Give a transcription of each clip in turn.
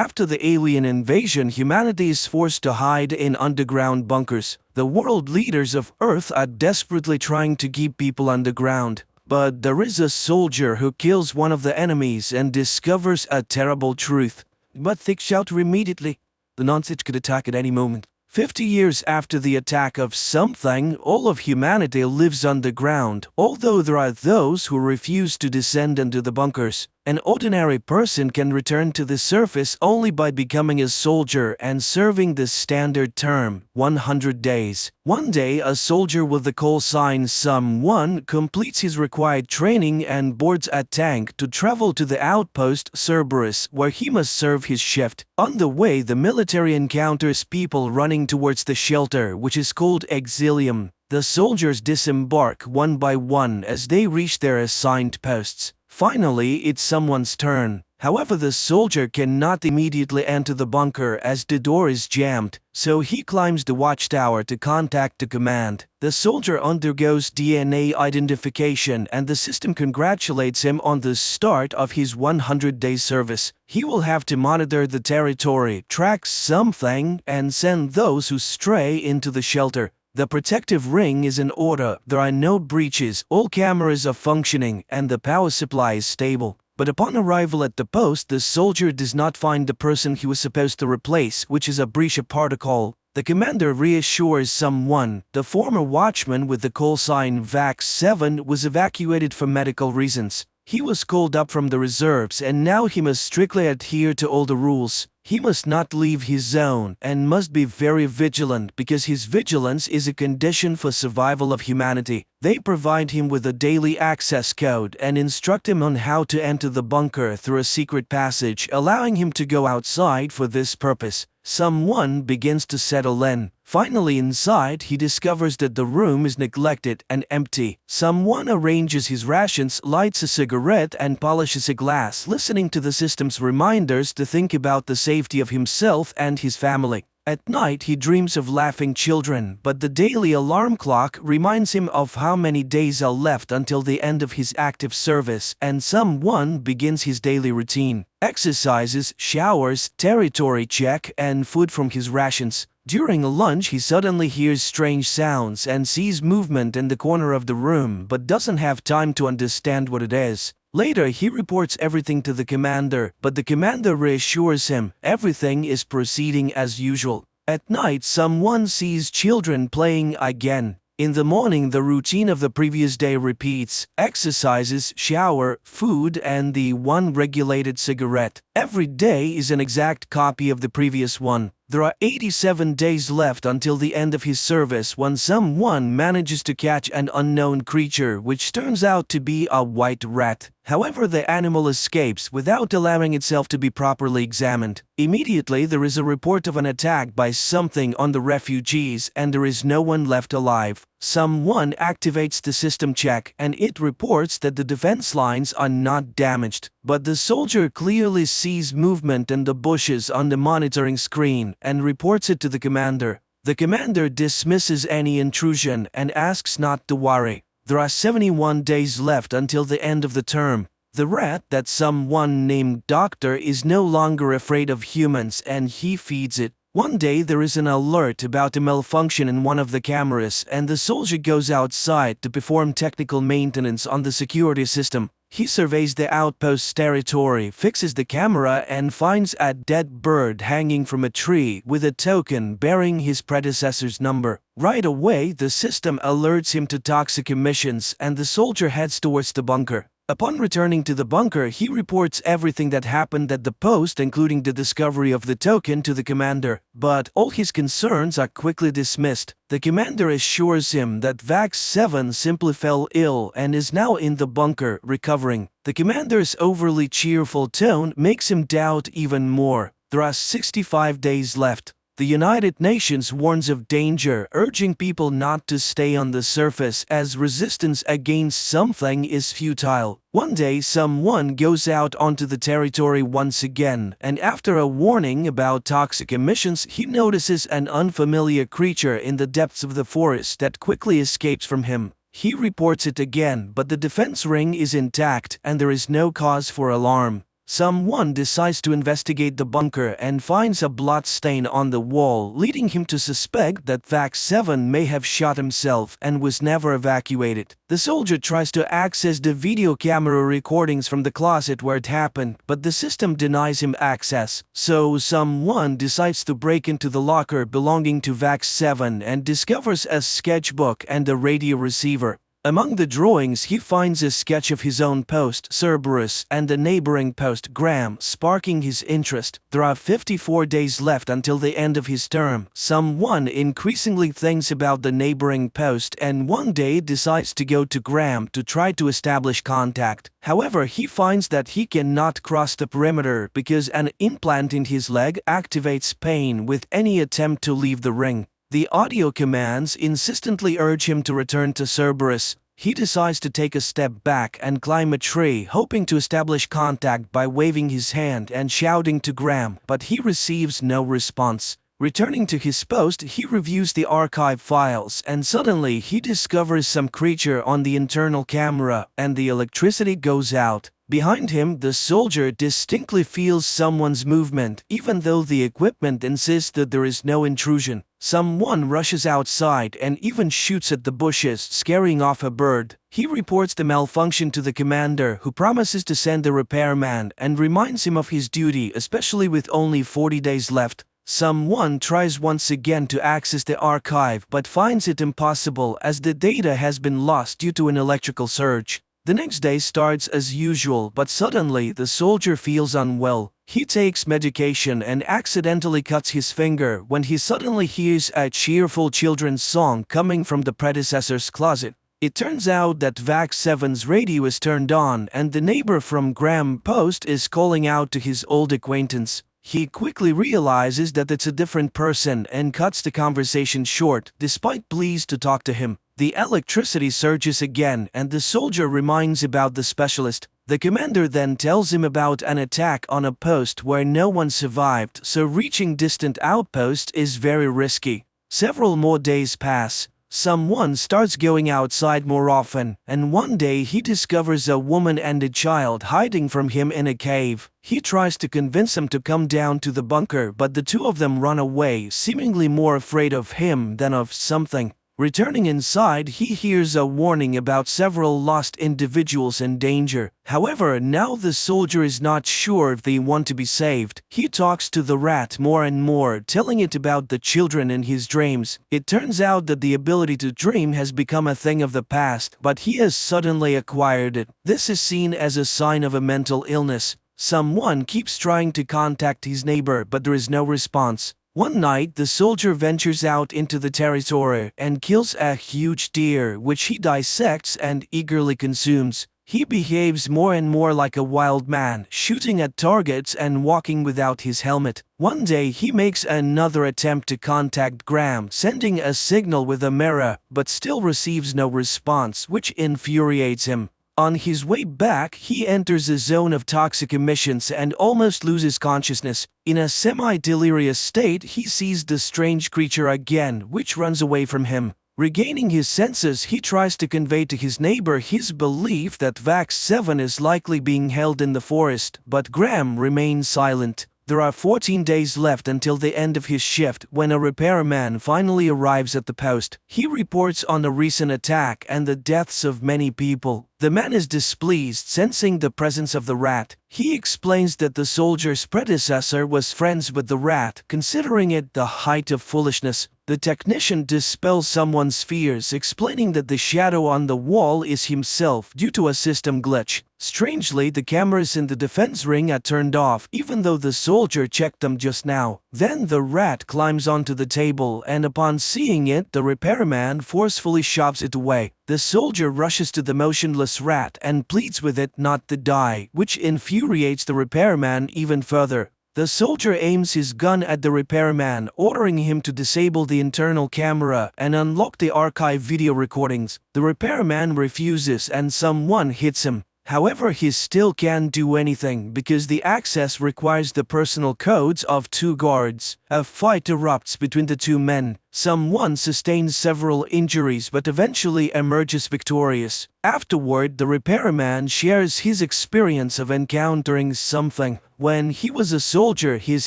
After the alien invasion, humanity is forced to hide in underground bunkers. The world leaders of Earth are desperately trying to keep people underground. But there is a soldier who kills one of the enemies and discovers a terrible truth. But think shelter immediately. The nonsense could attack at any moment. 50 years after the attack of something, all of humanity lives underground, although there are those who refuse to descend into the bunkers. An ordinary person can return to the surface only by becoming a soldier and serving the standard term, 100 days. One day, a soldier with the call sign Sum-1 completes his required training and boards a tank to travel to the outpost Cerberus, where he must serve his shift. On the way, the military encounters people running towards the shelter, which is called Exilium. The soldiers disembark one by one as they reach their assigned posts. Finally, it's someone's turn. However, the soldier cannot immediately enter the bunker as the door is jammed, so he climbs the watchtower to contact the command. The soldier undergoes DNA identification and the system congratulates him on the start of his 100-day service. He will have to monitor the territory, track something, and send those who stray into the shelter. The protective ring is in order, there are no breaches, all cameras are functioning, and the power supply is stable. But upon arrival at the post, the soldier does not find the person he was supposed to replace, which is a breach of protocol. The commander reassures someone. The former watchman with the call sign VAX-7 was evacuated for medical reasons. He was called up from the reserves and now he must strictly adhere to all the rules. He must not leave his zone and must be very vigilant because his vigilance is a condition for survival of humanity. They provide him with a daily access code and instruct him on how to enter the bunker through a secret passage, allowing him to go outside for this purpose. Someone begins to settle in. Finally inside, he discovers that the room is neglected and empty. Someone arranges his rations, lights a cigarette, and polishes a glass, listening to the system's reminders to think about the safety of himself and his family. At night, he dreams of laughing children, but the daily alarm clock reminds him of how many days are left until the end of his active service, and someone begins his daily routine. Exercises, showers, territory check, and food from his rations. During lunch, he suddenly hears strange sounds and sees movement in the corner of the room, but doesn't have time to understand what it is. Later, he reports everything to the commander, but the commander reassures him everything is proceeding as usual. At night, someone sees children playing again. In the morning, the routine of the previous day repeats: exercises, shower, food, and the one regulated cigarette. Every day is an exact copy of the previous one. There are 87 days left until the end of his service when someone manages to catch an unknown creature which turns out to be a white rat. However, the animal escapes without allowing itself to be properly examined. Immediately, there is a report of an attack by something on the refugees and there is no one left alive. Someone activates the system check and it reports that the defense lines are not damaged. But the soldier clearly sees movement in the bushes on the monitoring screen and reports it to the commander. The commander dismisses any intrusion and asks not to worry. There are 71 days left until the end of the term. The rat that someone named Doctor is no longer afraid of humans and he feeds it. One day there is an alert about a malfunction in one of the cameras and the soldier goes outside to perform technical maintenance on the security system. He surveys the outpost's territory, fixes the camera, and finds a dead bird hanging from a tree with a token bearing his predecessor's number. Right away, the system alerts him to toxic emissions and the soldier heads towards the bunker. Upon returning to the bunker, he reports everything that happened at the post, including the discovery of the token, to the commander. But all his concerns are quickly dismissed. The commander assures him that VAX-7 simply fell ill and is now in the bunker, recovering. The commander's overly cheerful tone makes him doubt even more. There are 65 days left. The United Nations warns of danger, urging people not to stay on the surface as resistance against something is futile. One day, someone goes out onto the territory once again, and after a warning about toxic emissions, he notices an unfamiliar creature in the depths of the forest that quickly escapes from him. He reports it again, but the defense ring is intact and there is no cause for alarm. Someone decides to investigate the bunker and finds a blood stain on the wall, leading him to suspect that Vax 7 may have shot himself and was never evacuated. The soldier tries to access the video camera recordings from the closet where it happened, but the system denies him access. So someone decides to break into the locker belonging to Vax 7 and discovers a sketchbook and a radio receiver. Among the drawings, he finds a sketch of his own post, Cerberus, and a neighboring post, Graham, sparking his interest. There are 54 days left until the end of his term. Someone increasingly thinks about the neighboring post and one day decides to go to Graham to try to establish contact. However, he finds that he cannot cross the perimeter because an implant in his leg activates pain with any attempt to leave the ring. The audio commands insistently urge him to return to Cerberus. He decides to take a step back and climb a tree, hoping to establish contact by waving his hand and shouting to Graham, but he receives no response. Returning to his post, he reviews the archive files and suddenly he discovers some creature on the internal camera and the electricity goes out. Behind him, the soldier distinctly feels someone's movement, even though the equipment insists that there is no intrusion. Someone rushes outside and even shoots at the bushes, scaring off a bird. He reports the malfunction to the commander, who promises to send a repairman and reminds him of his duty, especially with only 40 days left. Someone tries once again to access the archive but finds it impossible as the data has been lost due to an electrical surge. The next day starts as usual, but suddenly the soldier feels unwell. He takes medication and accidentally cuts his finger when he suddenly hears a cheerful children's song coming from the predecessor's closet. It turns out that Vax 7's radio is turned on and the neighbor from Graham Post is calling out to his old acquaintance. He quickly realizes that it's a different person and cuts the conversation short, despite pleas to talk to him. The electricity surges again and the soldier reminds about the specialist. The commander then tells him about an attack on a post where no one survived, so reaching distant outposts is very risky. Several more days pass. Someone starts going outside more often, and one day he discovers a woman and a child hiding from him in a cave. He tries to convince them to come down to the bunker, but the two of them run away, seemingly more afraid of him than of something. Returning inside, he hears a warning about several lost individuals in danger. However, now the soldier is not sure if they want to be saved. He talks to the rat more and more, telling it about the children in his dreams. It turns out that the ability to dream has become a thing of the past, but he has suddenly acquired it. This is seen as a sign of a mental illness. Someone keeps trying to contact his neighbor, but there is no response. One night, the soldier ventures out into the territory and kills a huge deer, which he dissects and eagerly consumes. He behaves more and more like a wild man, shooting at targets and walking without his helmet. One day, he makes another attempt to contact Graham, sending a signal with a mirror, but still receives no response, which infuriates him. On his way back, he enters a zone of toxic emissions and almost loses consciousness. In a semi-delirious state, he sees the strange creature again, which runs away from him. Regaining his senses, he tries to convey to his neighbor his belief that Vax 7 is likely being held in the forest, but Graham remains silent. There are 14 days left until the end of his shift when a repairman finally arrives at the post. He reports on a recent attack and the deaths of many people. The man is displeased, sensing the presence of the rat. He explains that the soldier's predecessor was friends with the rat, considering it the height of foolishness. The technician dispels someone's fears, explaining that the shadow on the wall is himself due to a system glitch. Strangely, the cameras in the defense ring are turned off, even though the soldier checked them just now. Then the rat climbs onto the table, and upon seeing it, the repairman forcefully shoves it away. The soldier rushes to the motionless rat and pleads with it not to die, which infuriates the repairman even further. The soldier aims his gun at the repairman, ordering him to disable the internal camera and unlock the archive video recordings. The repairman refuses and someone hits him. However, he still can't do anything because the access requires the personal codes of two guards. A fight erupts between the two men. Someone sustains several injuries but eventually emerges victorious. Afterward, the repairman shares his experience of encountering something. When he was a soldier, his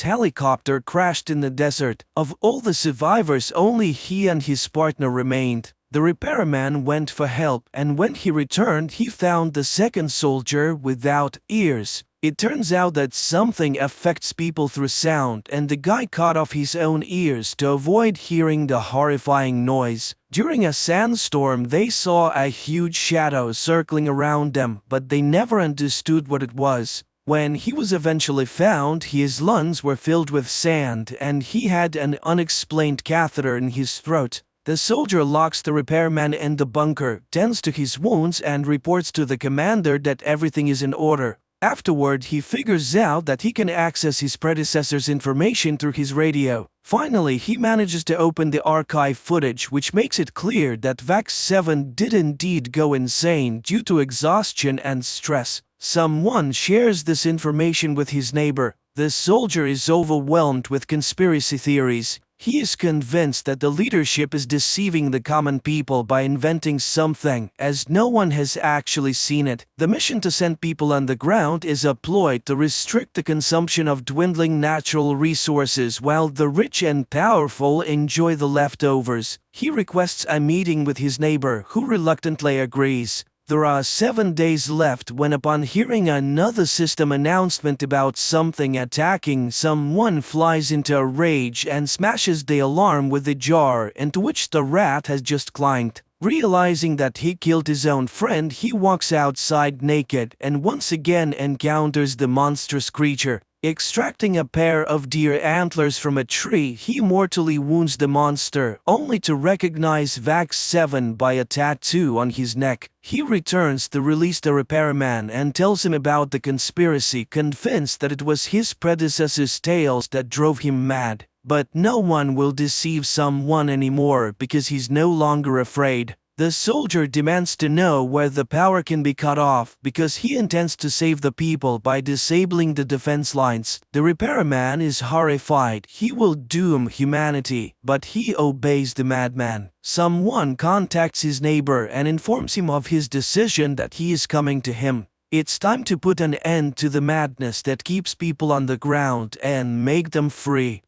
helicopter crashed in the desert. Of all the survivors, only he and his partner remained. The repairman went for help, and when he returned, he found the second soldier without ears. It turns out that something affects people through sound, and the guy cut off his own ears to avoid hearing the horrifying noise. During a sandstorm, they saw a huge shadow circling around them, but they never understood what it was. When he was eventually found, his lungs were filled with sand, and he had an unexplained catheter in his throat. The soldier locks the repairman in the bunker, tends to his wounds, and reports to the commander that everything is in order. Afterward, he figures out that he can access his predecessor's information through his radio. Finally, he manages to open the archive footage, which makes it clear that Vax 7 did indeed go insane due to exhaustion and stress. Someone shares this information with his neighbor. The soldier is overwhelmed with conspiracy theories. He is convinced that the leadership is deceiving the common people by inventing something, as no one has actually seen it. The mission to send people underground is a ploy to restrict the consumption of dwindling natural resources while the rich and powerful enjoy the leftovers. He requests a meeting with his neighbor, who reluctantly agrees. There are 7 days left when, upon hearing another system announcement about something attacking, someone flies into a rage and smashes the alarm with the jar into which the rat has just climbed. Realizing that he killed his own friend, he walks outside naked and once again encounters the monstrous creature. Extracting a pair of deer antlers from a tree, he mortally wounds the monster, only to recognize Vax 7 by a tattoo on his neck. He returns to release the repairman and tells him about the conspiracy, convinced that it was his predecessor's tales that drove him mad. But no one will deceive someone anymore because he's no longer afraid. The soldier demands to know where the power can be cut off because he intends to save the people by disabling the defense lines. The repairman is horrified. He will doom humanity, but he obeys the madman. Someone contacts his neighbor and informs him of his decision that he is coming to him. It's time to put an end to the madness that keeps people on the ground and make them free.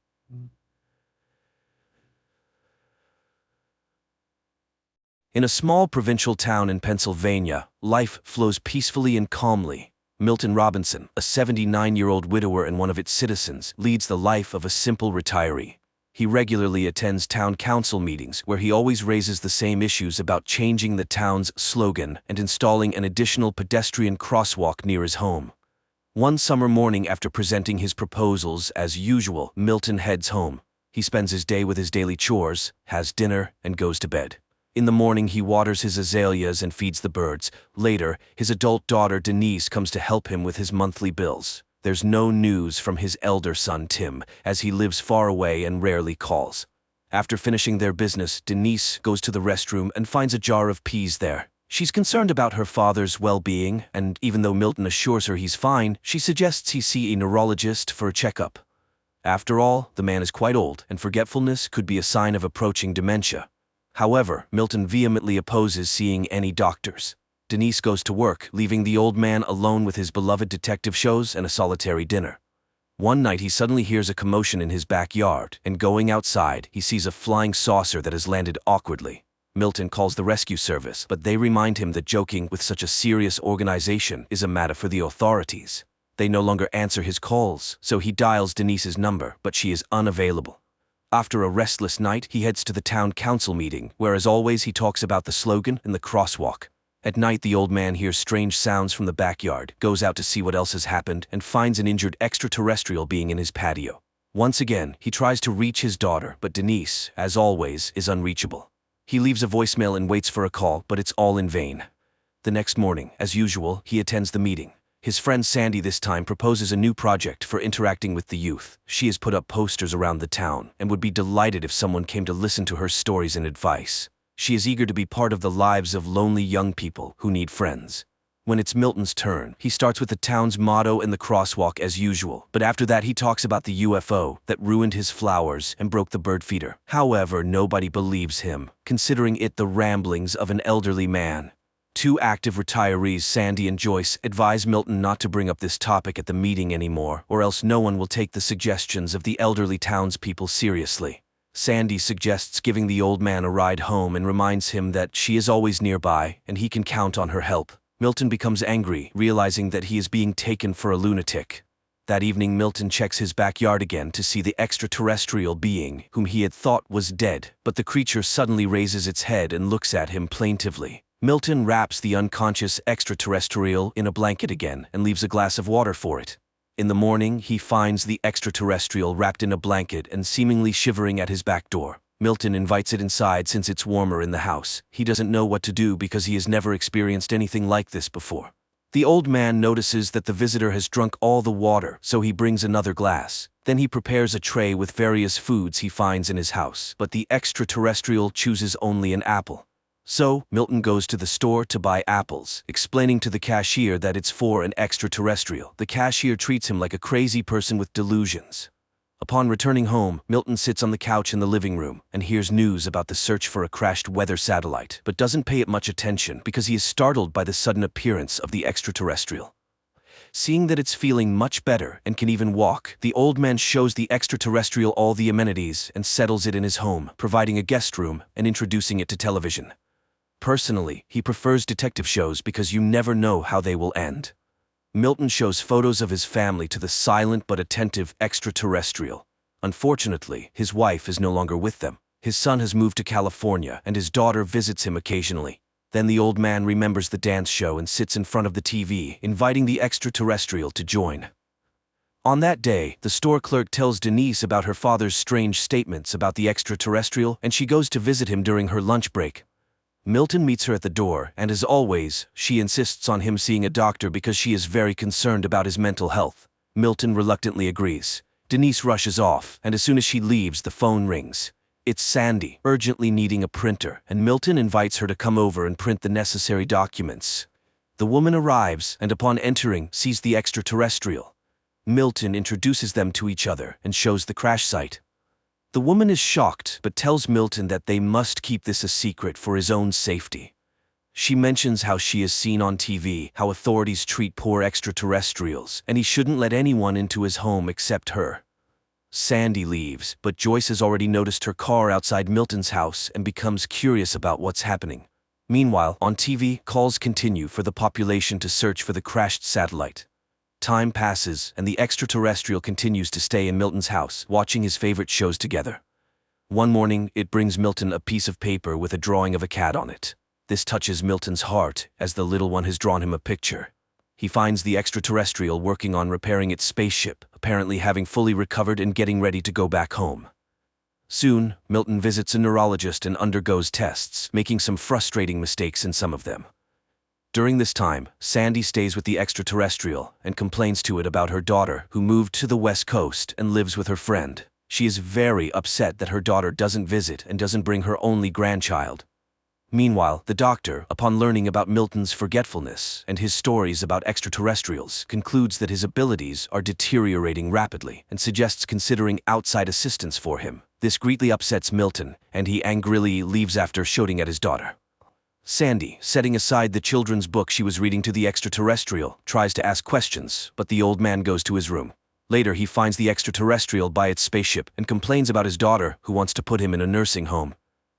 In a small provincial town in Pennsylvania, life flows peacefully and calmly. Milton Robinson, a 79-year-old widower and one of its citizens, leads the life of a simple retiree. He regularly attends town council meetings where he always raises the same issues about changing the town's slogan and installing an additional pedestrian crosswalk near his home. One summer morning, after presenting his proposals as usual, Milton heads home. He spends his day with his daily chores, has dinner, and goes to bed. In the morning, he waters his azaleas and feeds the birds. Later, his adult daughter Denise comes to help him with his monthly bills. There's no news from his elder son Tim, as he lives far away and rarely calls. After finishing their business, Denise goes to the restroom and finds a jar of peas there. She's concerned about her father's well-being, and even though Milton assures her he's fine, she suggests he see a neurologist for a checkup. After all, the man is quite old, and forgetfulness could be a sign of approaching dementia. However, Milton vehemently opposes seeing any doctors. Denise goes to work, leaving the old man alone with his beloved detective shows and a solitary dinner. One night, he suddenly hears a commotion in his backyard, and going outside, he sees a flying saucer that has landed awkwardly. Milton calls the rescue service, but they remind him that joking with such a serious organization is a matter for the authorities. They no longer answer his calls, so he dials Denise's number, but she is unavailable. After a restless night, he heads to the town council meeting, where as always he talks about the slogan and the crosswalk. At night, the old man hears strange sounds from the backyard, goes out to see what else has happened, and finds an injured extraterrestrial being in his patio. Once again, he tries to reach his daughter, but Denise, as always, is unreachable. He leaves a voicemail and waits for a call, but it's all in vain. The next morning, as usual, he attends the meeting. His friend Sandy this time proposes a new project for interacting with the youth. She has put up posters around the town and would be delighted if someone came to listen to her stories and advice. She is eager to be part of the lives of lonely young people who need friends. When it's Milton's turn, he starts with the town's motto and the crosswalk as usual, but after that he talks about the UFO that ruined his flowers and broke the bird feeder. However, nobody believes him, considering it the ramblings of an elderly man. Two active retirees, Sandy and Joyce, advise Milton not to bring up this topic at the meeting anymore, or else no one will take the suggestions of the elderly townspeople seriously. Sandy suggests giving the old man a ride home and reminds him that she is always nearby and he can count on her help. Milton becomes angry, realizing that he is being taken for a lunatic. That evening, Milton checks his backyard again to see the extraterrestrial being whom he had thought was dead, but the creature suddenly raises its head and looks at him plaintively. Milton wraps the unconscious extraterrestrial in a blanket again and leaves a glass of water for it. In the morning, he finds the extraterrestrial wrapped in a blanket and seemingly shivering at his back door. Milton invites it inside since it's warmer in the house. He doesn't know what to do because he has never experienced anything like this before. The old man notices that the visitor has drunk all the water, so he brings another glass. Then he prepares a tray with various foods he finds in his house, but the extraterrestrial chooses only an apple. So, Milton goes to the store to buy apples, explaining to the cashier that it's for an extraterrestrial. The cashier treats him like a crazy person with delusions. Upon returning home, Milton sits on the couch in the living room and hears news about the search for a crashed weather satellite, but doesn't pay it much attention because he is startled by the sudden appearance of the extraterrestrial. Seeing that it's feeling much better and can even walk, the old man shows the extraterrestrial all the amenities and settles it in his home, providing a guest room and introducing it to television. Personally, he prefers detective shows because you never know how they will end. Milton shows photos of his family to the silent but attentive extraterrestrial. Unfortunately, his wife is no longer with them. His son has moved to California and his daughter visits him occasionally. Then the old man remembers the dance show and sits in front of the TV, inviting the extraterrestrial to join. On that day, the store clerk tells Denise about her father's strange statements about the extraterrestrial, and she goes to visit him during her lunch break. Milton meets her at the door, and as always, she insists on him seeing a doctor because she is very concerned about his mental health. Milton reluctantly agrees. Denise rushes off, and as soon as she leaves, the phone rings. It's Sandy, urgently needing a printer, and Milton invites her to come over and print the necessary documents. The woman arrives, and upon entering, sees the extraterrestrial. Milton introduces them to each other and shows the crash site. The woman is shocked, but tells Milton that they must keep this a secret for his own safety. She mentions how she has seen on TV how authorities treat poor extraterrestrials, and he shouldn't let anyone into his home except her. Sandy leaves, but Joyce has already noticed her car outside Milton's house and becomes curious about what's happening. Meanwhile, on TV, calls continue for the population to search for the crashed satellite. Time passes, and the extraterrestrial continues to stay in Milton's house, watching his favorite shows together. One morning, it brings Milton a piece of paper with a drawing of a cat on it. This touches Milton's heart, as the little one has drawn him a picture. He finds the extraterrestrial working on repairing its spaceship, apparently having fully recovered and getting ready to go back home. Soon, Milton visits a neurologist and undergoes tests, making some frustrating mistakes in some of them. During this time, Sandy stays with the extraterrestrial and complains to it about her daughter, who moved to the West Coast and lives with her friend. She is very upset that her daughter doesn't visit and doesn't bring her only grandchild. Meanwhile, the doctor, upon learning about Milton's forgetfulness and his stories about extraterrestrials, concludes that his abilities are deteriorating rapidly and suggests considering outside assistance for him. This greatly upsets Milton, and he angrily leaves after shouting at his daughter. Sandy, setting aside the children's book she was reading to the extraterrestrial, tries to ask questions, but the old man goes to his room. Later, he finds the extraterrestrial by its spaceship and complains about his daughter, who wants to put him in a nursing home.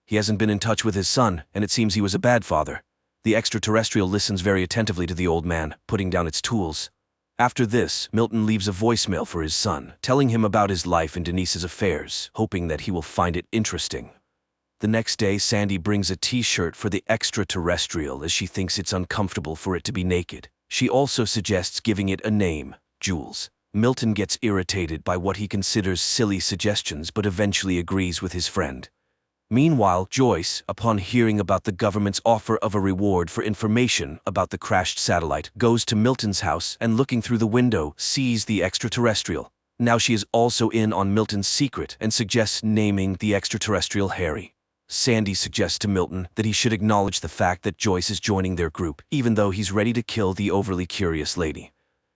He hasn't been in touch with his son, and it seems he was a bad father. The extraterrestrial listens very attentively to the old man, putting down its tools. After this, Milton leaves a voicemail for his son, telling him about his life and Denise's affairs, hoping that he will find it interesting. The next day, Sandy brings a t-shirt for the extraterrestrial as she thinks it's uncomfortable for it to be naked. She also suggests giving it a name, Jules. Milton gets irritated by what he considers silly suggestions but eventually agrees with his friend. Meanwhile, Joyce, upon hearing about the government's offer of a reward for information about the crashed satellite, goes to Milton's house and looking through the window, sees the extraterrestrial. Now she is also in on Milton's secret and suggests naming the extraterrestrial Harry. Sandy suggests to Milton that he should acknowledge the fact that Joyce is joining their group, even though he's ready to kill the overly curious lady.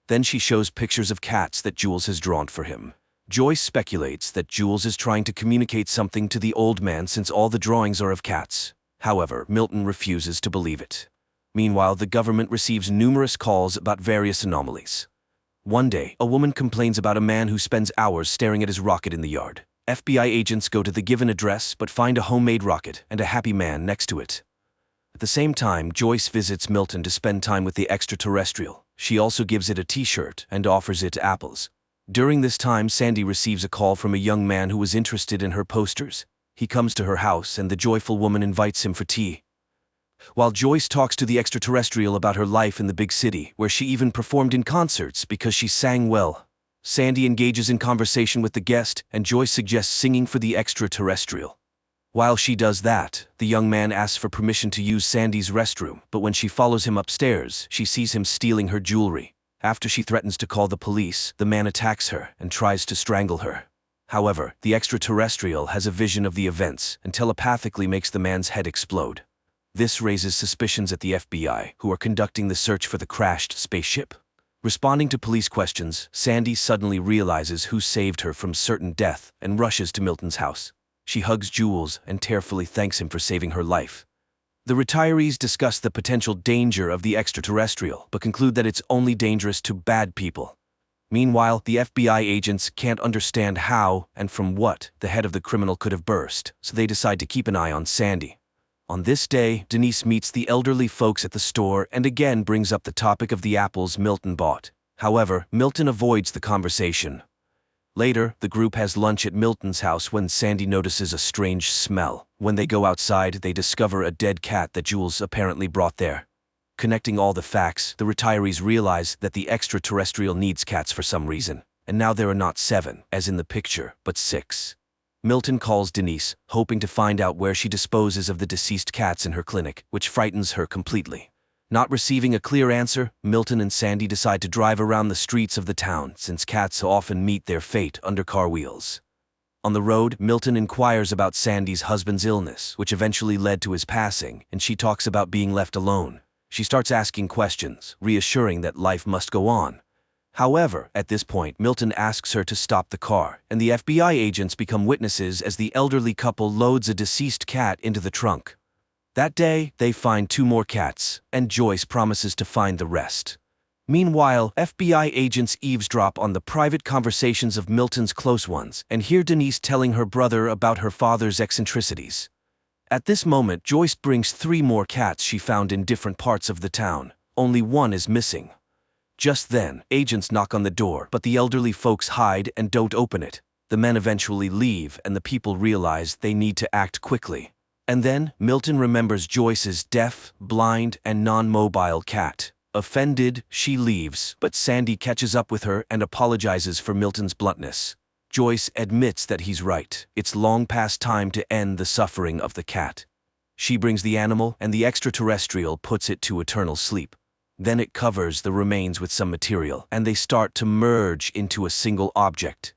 Then she shows pictures of cats that Jules has drawn for him. Joyce speculates that Jules is trying to communicate something to the old man since all the drawings are of cats. However, Milton refuses to believe it. Meanwhile, the government receives numerous calls about various anomalies. One day, a woman complains about a man who spends hours staring at his rocket in the yard. FBI agents go to the given address but find a homemade rocket and a happy man next to it. At the same time, Joyce visits Milton to spend time with the extraterrestrial. She also gives it a t-shirt and offers it apples. During this time, Sandy receives a call from a young man who was interested in her posters. He comes to her house and the joyful woman invites him for tea. While Joyce talks to the extraterrestrial about her life in the big city, where she even performed in concerts because she sang well, Sandy engages in conversation with the guest and Joyce suggests singing for the extraterrestrial. While she does that, the young man asks for permission to use Sandy's restroom, but when she follows him upstairs, she sees him stealing her jewelry. After she threatens to call the police, the man attacks her and tries to strangle her. However, the extraterrestrial has a vision of the events and telepathically makes the man's head explode. This raises suspicions at the FBI, who are conducting the search for the crashed spaceship. Responding to police questions, Sandy suddenly realizes who saved her from certain death and rushes to Milton's house. She hugs Jules and tearfully thanks him for saving her life. The retirees discuss the potential danger of the extraterrestrial, but conclude that it's only dangerous to bad people. Meanwhile, the FBI agents can't understand how and from what the head of the criminal could have burst, so they decide to keep an eye on Sandy. On this day, Denise meets the elderly folks at the store and again brings up the topic of the apples Milton bought. However, Milton avoids the conversation. Later, the group has lunch at Milton's house when Sandy notices a strange smell. When they go outside, they discover a dead cat that Jules apparently brought there. Connecting all the facts, the retirees realize that the extraterrestrial needs cats for some reason, and now there are not 7, as in the picture, but 6. Milton calls Denise, hoping to find out where she disposes of the deceased cats in her clinic, which frightens her completely. Not receiving a clear answer, Milton and Sandy decide to drive around the streets of the town, since cats often meet their fate under car wheels. On the road, Milton inquires about Sandy's husband's illness, which eventually led to his passing, and she talks about being left alone. She starts asking questions, reassuring that life must go on. However, at this point, Milton asks her to stop the car, and the FBI agents become witnesses as the elderly couple loads a deceased cat into the trunk. That day, they find 2 more cats, and Joyce promises to find the rest. Meanwhile, FBI agents eavesdrop on the private conversations of Milton's close ones and hear Denise telling her brother about her father's eccentricities. At this moment, Joyce brings 3 more cats she found in different parts of the town. Only one is missing. Just then, agents knock on the door, but the elderly folks hide and don't open it. The men eventually leave, and the people realize they need to act quickly. And then, Milton remembers Joyce's deaf, blind, and non-mobile cat. Offended, she leaves, but Sandy catches up with her and apologizes for Milton's bluntness. Joyce admits that he's right. It's long past time to end the suffering of the cat. She brings the animal, and the extraterrestrial puts it to eternal sleep. Then it covers the remains with some material, and they start to merge into a single object.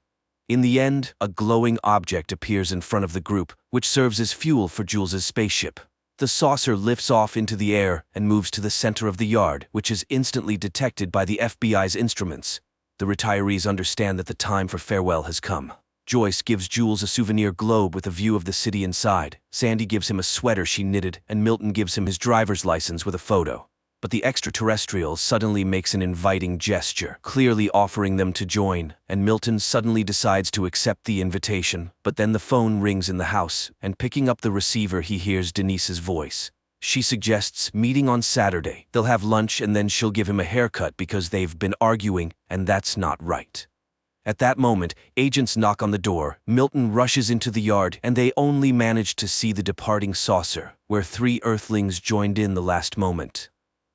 In the end, a glowing object appears in front of the group, which serves as fuel for Jules's spaceship. The saucer lifts off into the air and moves to the center of the yard, which is instantly detected by the FBI's instruments. The retirees understand that the time for farewell has come. Joyce gives Jules a souvenir globe with a view of the city inside. Sandy gives him a sweater she knitted, and Milton gives him his driver's license with a photo. But the extraterrestrial suddenly makes an inviting gesture, clearly offering them to join, and Milton suddenly decides to accept the invitation. But then the phone rings in the house, and picking up the receiver he hears Denise's voice. She suggests meeting on Saturday. They'll have lunch and then she'll give him a haircut because they've been arguing, and that's not right. At that moment, agents knock on the door. Milton rushes into the yard, and they only manage to see the departing saucer, where 3 Earthlings joined in the last moment.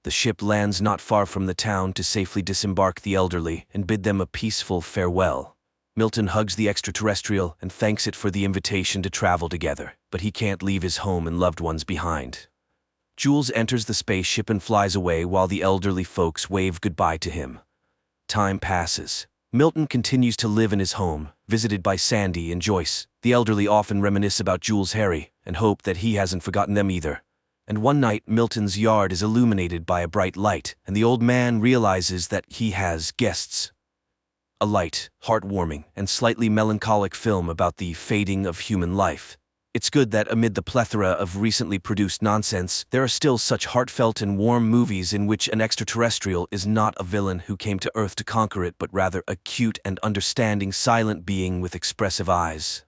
The ship lands not far from the town to safely disembark the elderly and bid them a peaceful farewell. Milton hugs the extraterrestrial and thanks it for the invitation to travel together, but he can't leave his home and loved ones behind. Jules enters the spaceship and flies away while the elderly folks wave goodbye to him. Time passes. Milton continues to live in his home, visited by Sandy and Joyce. The elderly often reminisce about Jules' Harry, and hope that he hasn't forgotten them either. And one night, Milton's yard is illuminated by a bright light, and the old man realizes that he has guests. A light, heartwarming, and slightly melancholic film about the fading of human life. It's good that amid the plethora of recently produced nonsense, there are still such heartfelt and warm movies in which an extraterrestrial is not a villain who came to Earth to conquer it, but rather a cute and understanding silent being with expressive eyes.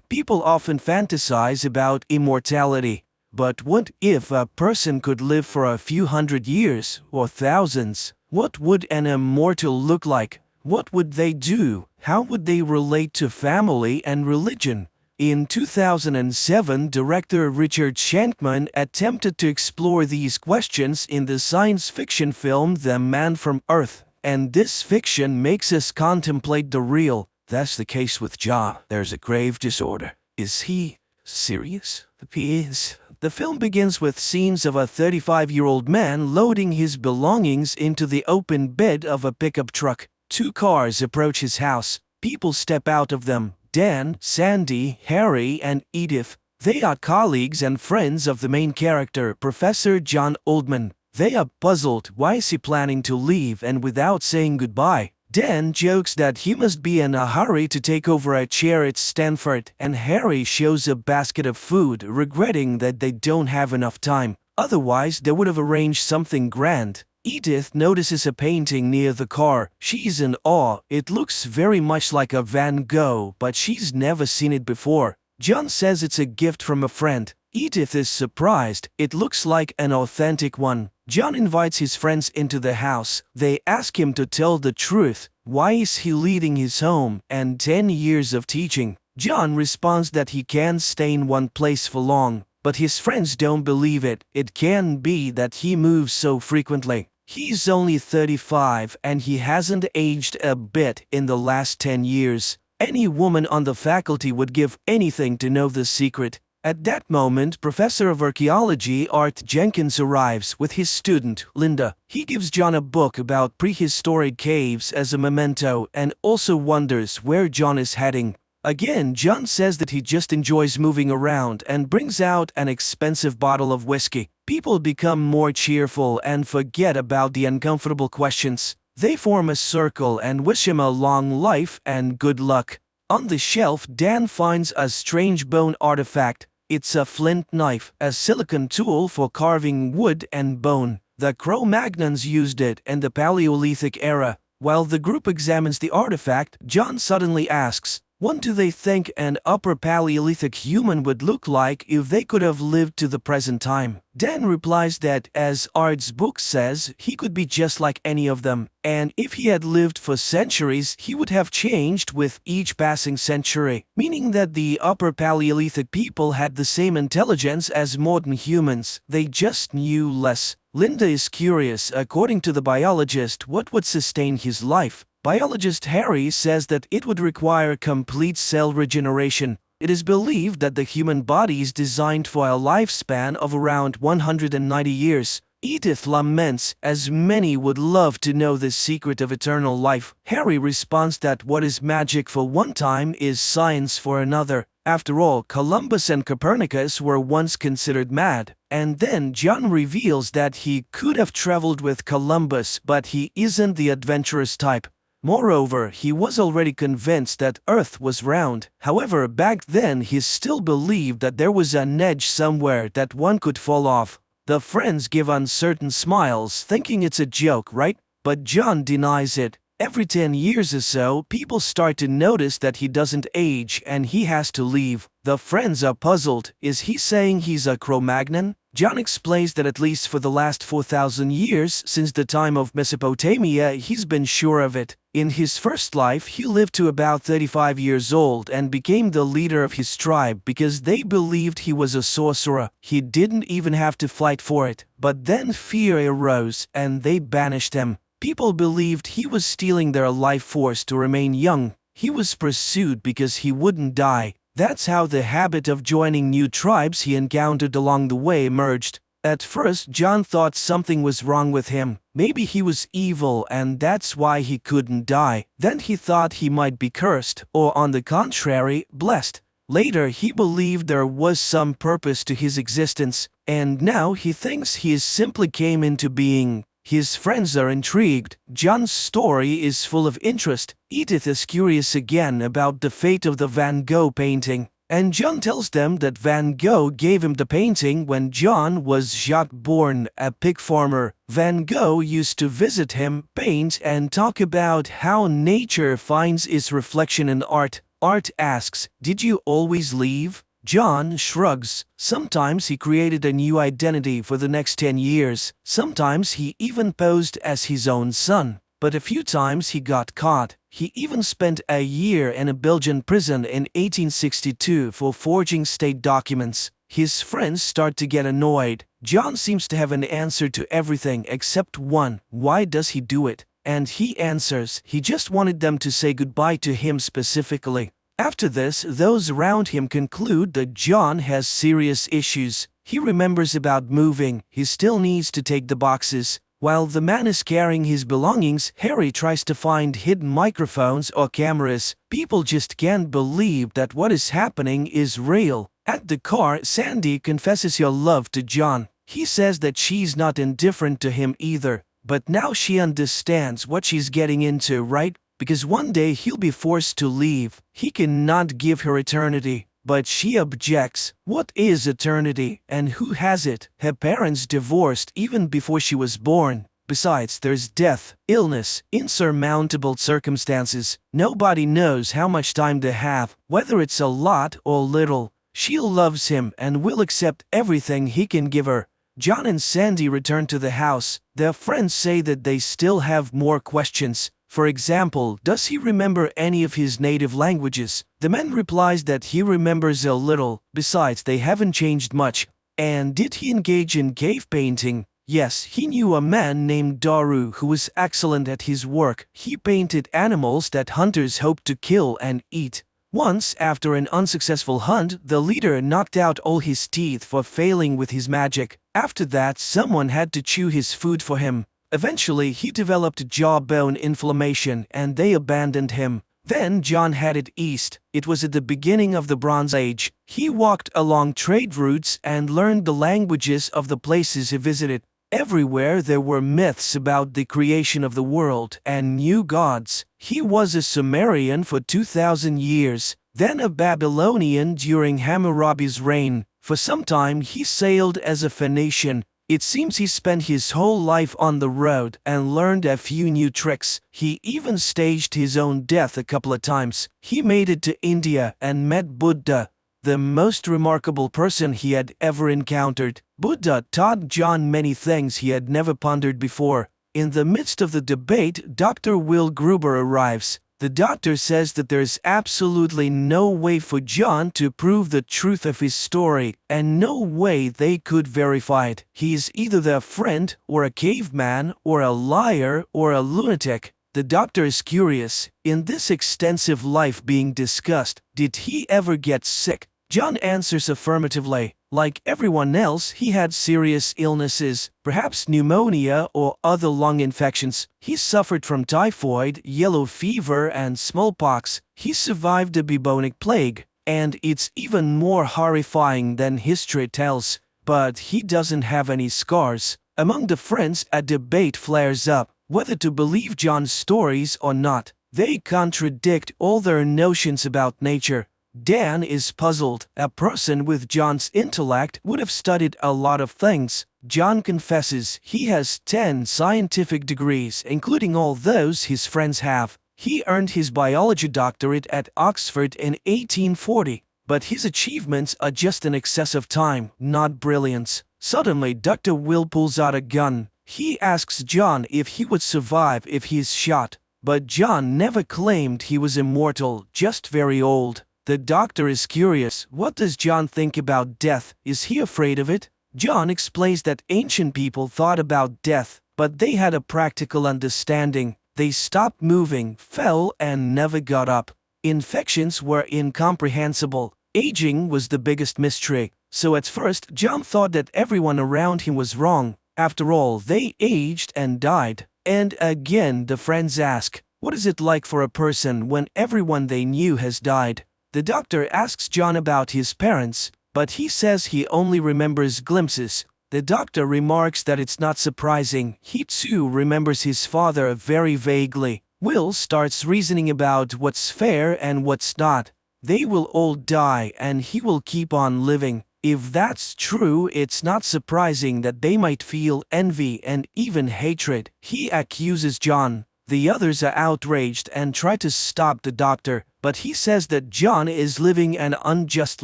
People often fantasize about immortality. But what if a person could live for a few hundred years or thousands? What would an immortal look like? What would they do? How would they relate to family and religion? In 2007, director Richard Shankman attempted to explore these questions in the science fiction film The Man from Earth, and this fiction makes us contemplate the real. That's the case with John. There's a grave disorder. Is he serious? He is. The film begins with scenes of a 35-year-old man loading his belongings into the open bed of a pickup truck. Two cars approach his house. People step out of them. Dan, Sandy, Harry, and Edith. They are colleagues and friends of the main character, Professor John Oldman. They are puzzled. Why is he planning to leave and without saying goodbye? Dan jokes that he must be in a hurry to take over a chair at Stanford, and Harry shows a basket of food, regretting that they don't have enough time. Otherwise, they would have arranged something grand. Edith notices a painting near the car. She's in awe. It looks very much like a Van Gogh, but she's never seen it before. John says it's a gift from a friend. Edith is surprised. It looks like an authentic one. John invites his friends into the house. They ask him to tell the truth. Why is he leaving his home and 10 years of teaching? John responds that he can't stay in one place for long, but his friends don't believe it. It can be that he moves so frequently. He's only 35 and he hasn't aged a bit in the last 10 years. Any woman on the faculty would give anything to know the secret. At that moment, Professor of Archaeology Art Jenkins arrives with his student, Linda. He gives John a book about prehistoric caves as a memento and also wonders where John is heading. Again, John says that he just enjoys moving around and brings out an expensive bottle of whiskey. People become more cheerful and forget about the uncomfortable questions. They form a circle and wish him a long life and good luck. On the shelf, Dan finds a strange bone artifact. It's a flint knife, a silicon tool for carving wood and bone. The Cro-Magnons used it in the Paleolithic era. While the group examines the artifact, John suddenly asks, what do they think an upper Paleolithic human would look like if they could have lived to the present time? Dan replies that, as Art's book says, he could be just like any of them, and if he had lived for centuries, he would have changed with each passing century, meaning that the upper Paleolithic people had the same intelligence as modern humans, they just knew less. Linda is curious. According to the biologist, what would sustain his life? Biologist Harry says that it would require complete cell regeneration. It is believed that the human body is designed for a lifespan of around 190 years. Edith laments, as many would love to know the secret of eternal life. Harry responds that what is magic for one time is science for another. After all, Columbus and Copernicus were once considered mad. And then John reveals that he could have traveled with Columbus, but he isn't the adventurous type. Moreover, he was already convinced that Earth was round. However, back then he still believed that there was an edge somewhere that one could fall off. The friends give uncertain smiles, thinking it's a joke, right? But John denies it. Every 10 years or so, people start to notice that he doesn't age and he has to leave. The friends are puzzled. Is he saying he's a Cro-Magnon? John explains that at least for the last 4,000 years, since the time of Mesopotamia, he's been sure of it. In his first life, he lived to about 35 years old and became the leader of his tribe because they believed he was a sorcerer. He didn't even have to fight for it. But then fear arose and they banished him. People believed he was stealing their life force to remain young. He was pursued because he wouldn't die. That's how the habit of joining new tribes he encountered along the way emerged. At first, John thought something was wrong with him. Maybe he was evil and that's why he couldn't die. Then he thought he might be cursed, or on the contrary, blessed. Later, he believed there was some purpose to his existence, and now he thinks he simply came into being. His friends are intrigued. John's story is full of interest. Edith is curious again about the fate of the Van Gogh painting, and John tells them that Van Gogh gave him the painting when John was Jacques Born, a pig farmer. Van Gogh used to visit him, paint, and talk about how nature finds its reflection in art. Art asks, "Did you always leave?" John shrugs. Sometimes he created a new identity for the next 10 years. Sometimes he even posed as his own son. But a few times he got caught. He even spent a year in a Belgian prison in 1862 for forging state documents. His friends start to get annoyed. John seems to have an answer to everything except one. Why does he do it? And he answers, he just wanted them to say goodbye to him specifically. After this, those around him conclude that John has serious issues. He remembers about moving. He still needs to take the boxes. While the man is carrying his belongings, Harry tries to find hidden microphones or cameras. People just can't believe that what is happening is real. At the car, Sandy confesses her love to John. He says that she's not indifferent to him either. But now she understands what she's getting into, right? Because one day he'll be forced to leave. He cannot give her eternity. But she objects. What is eternity, and who has it? Her parents divorced even before she was born. Besides, there's death, illness, insurmountable circumstances. Nobody knows how much time they have, whether it's a lot or little. She loves him and will accept everything he can give her. John and Sandy return to the house. Their friends say that they still have more questions. For example, does he remember any of his native languages? The man replies that he remembers a little. Besides, they haven't changed much. And did he engage in cave painting? Yes, he knew a man named Daru who was excellent at his work. He painted animals that hunters hoped to kill and eat. Once, after an unsuccessful hunt, the leader knocked out all his teeth for failing with his magic. After that, someone had to chew his food for him. Eventually, he developed jawbone inflammation and they abandoned him. Then John headed east. It was at the beginning of the Bronze Age. He walked along trade routes and learned the languages of the places he visited. Everywhere there were myths about the creation of the world and new gods. He was a Sumerian for 2,000 years, then a Babylonian during Hammurabi's reign. For some time he sailed as a Phoenician. It seems he spent his whole life on the road and learned a few new tricks. He even staged his own death a couple of times. He made it to India and met Buddha, the most remarkable person he had ever encountered. Buddha taught John many things he had never pondered before. In the midst of the debate, Dr. Will Gruber arrives. The doctor says that there's absolutely no way for John to prove the truth of his story, and no way they could verify it. He's either their friend, or a caveman, or a liar, or a lunatic. The doctor is curious. In this extensive life being discussed, did he ever get sick? John answers affirmatively. Like everyone else, he had serious illnesses, perhaps pneumonia or other lung infections. He suffered from typhoid, yellow fever, and smallpox. He survived the bubonic plague, and it's even more horrifying than history tells. But he doesn't have any scars. Among the friends, a debate flares up, whether to believe John's stories or not. They contradict all their notions about nature. Dan is puzzled. A person with John's intellect would have studied a lot of things. John confesses he has 10 scientific degrees, including all those his friends have. He earned his biology doctorate at Oxford in 1840, but his achievements are just an excess of time, not brilliance. Suddenly, Dr. Will pulls out a gun. He asks John if he would survive if he's shot, but John never claimed he was immortal, just very old. The doctor is curious. What does John think about death? Is he afraid of it? John explains that ancient people thought about death, but they had a practical understanding. They stopped moving, fell, and never got up. Infections were incomprehensible. Aging was the biggest mystery. So at first, John thought that everyone around him was wrong. After all, they aged and died. And again, the friends ask, what is it like for a person when everyone they knew has died? The doctor asks John about his parents, but he says he only remembers glimpses. The doctor remarks that it's not surprising. He too remembers his father very vaguely. Will starts reasoning about what's fair and what's not. They will all die and he will keep on living. If that's true, it's not surprising that they might feel envy and even hatred. He accuses John. The others are outraged and try to stop the doctor, but he says that John is living an unjust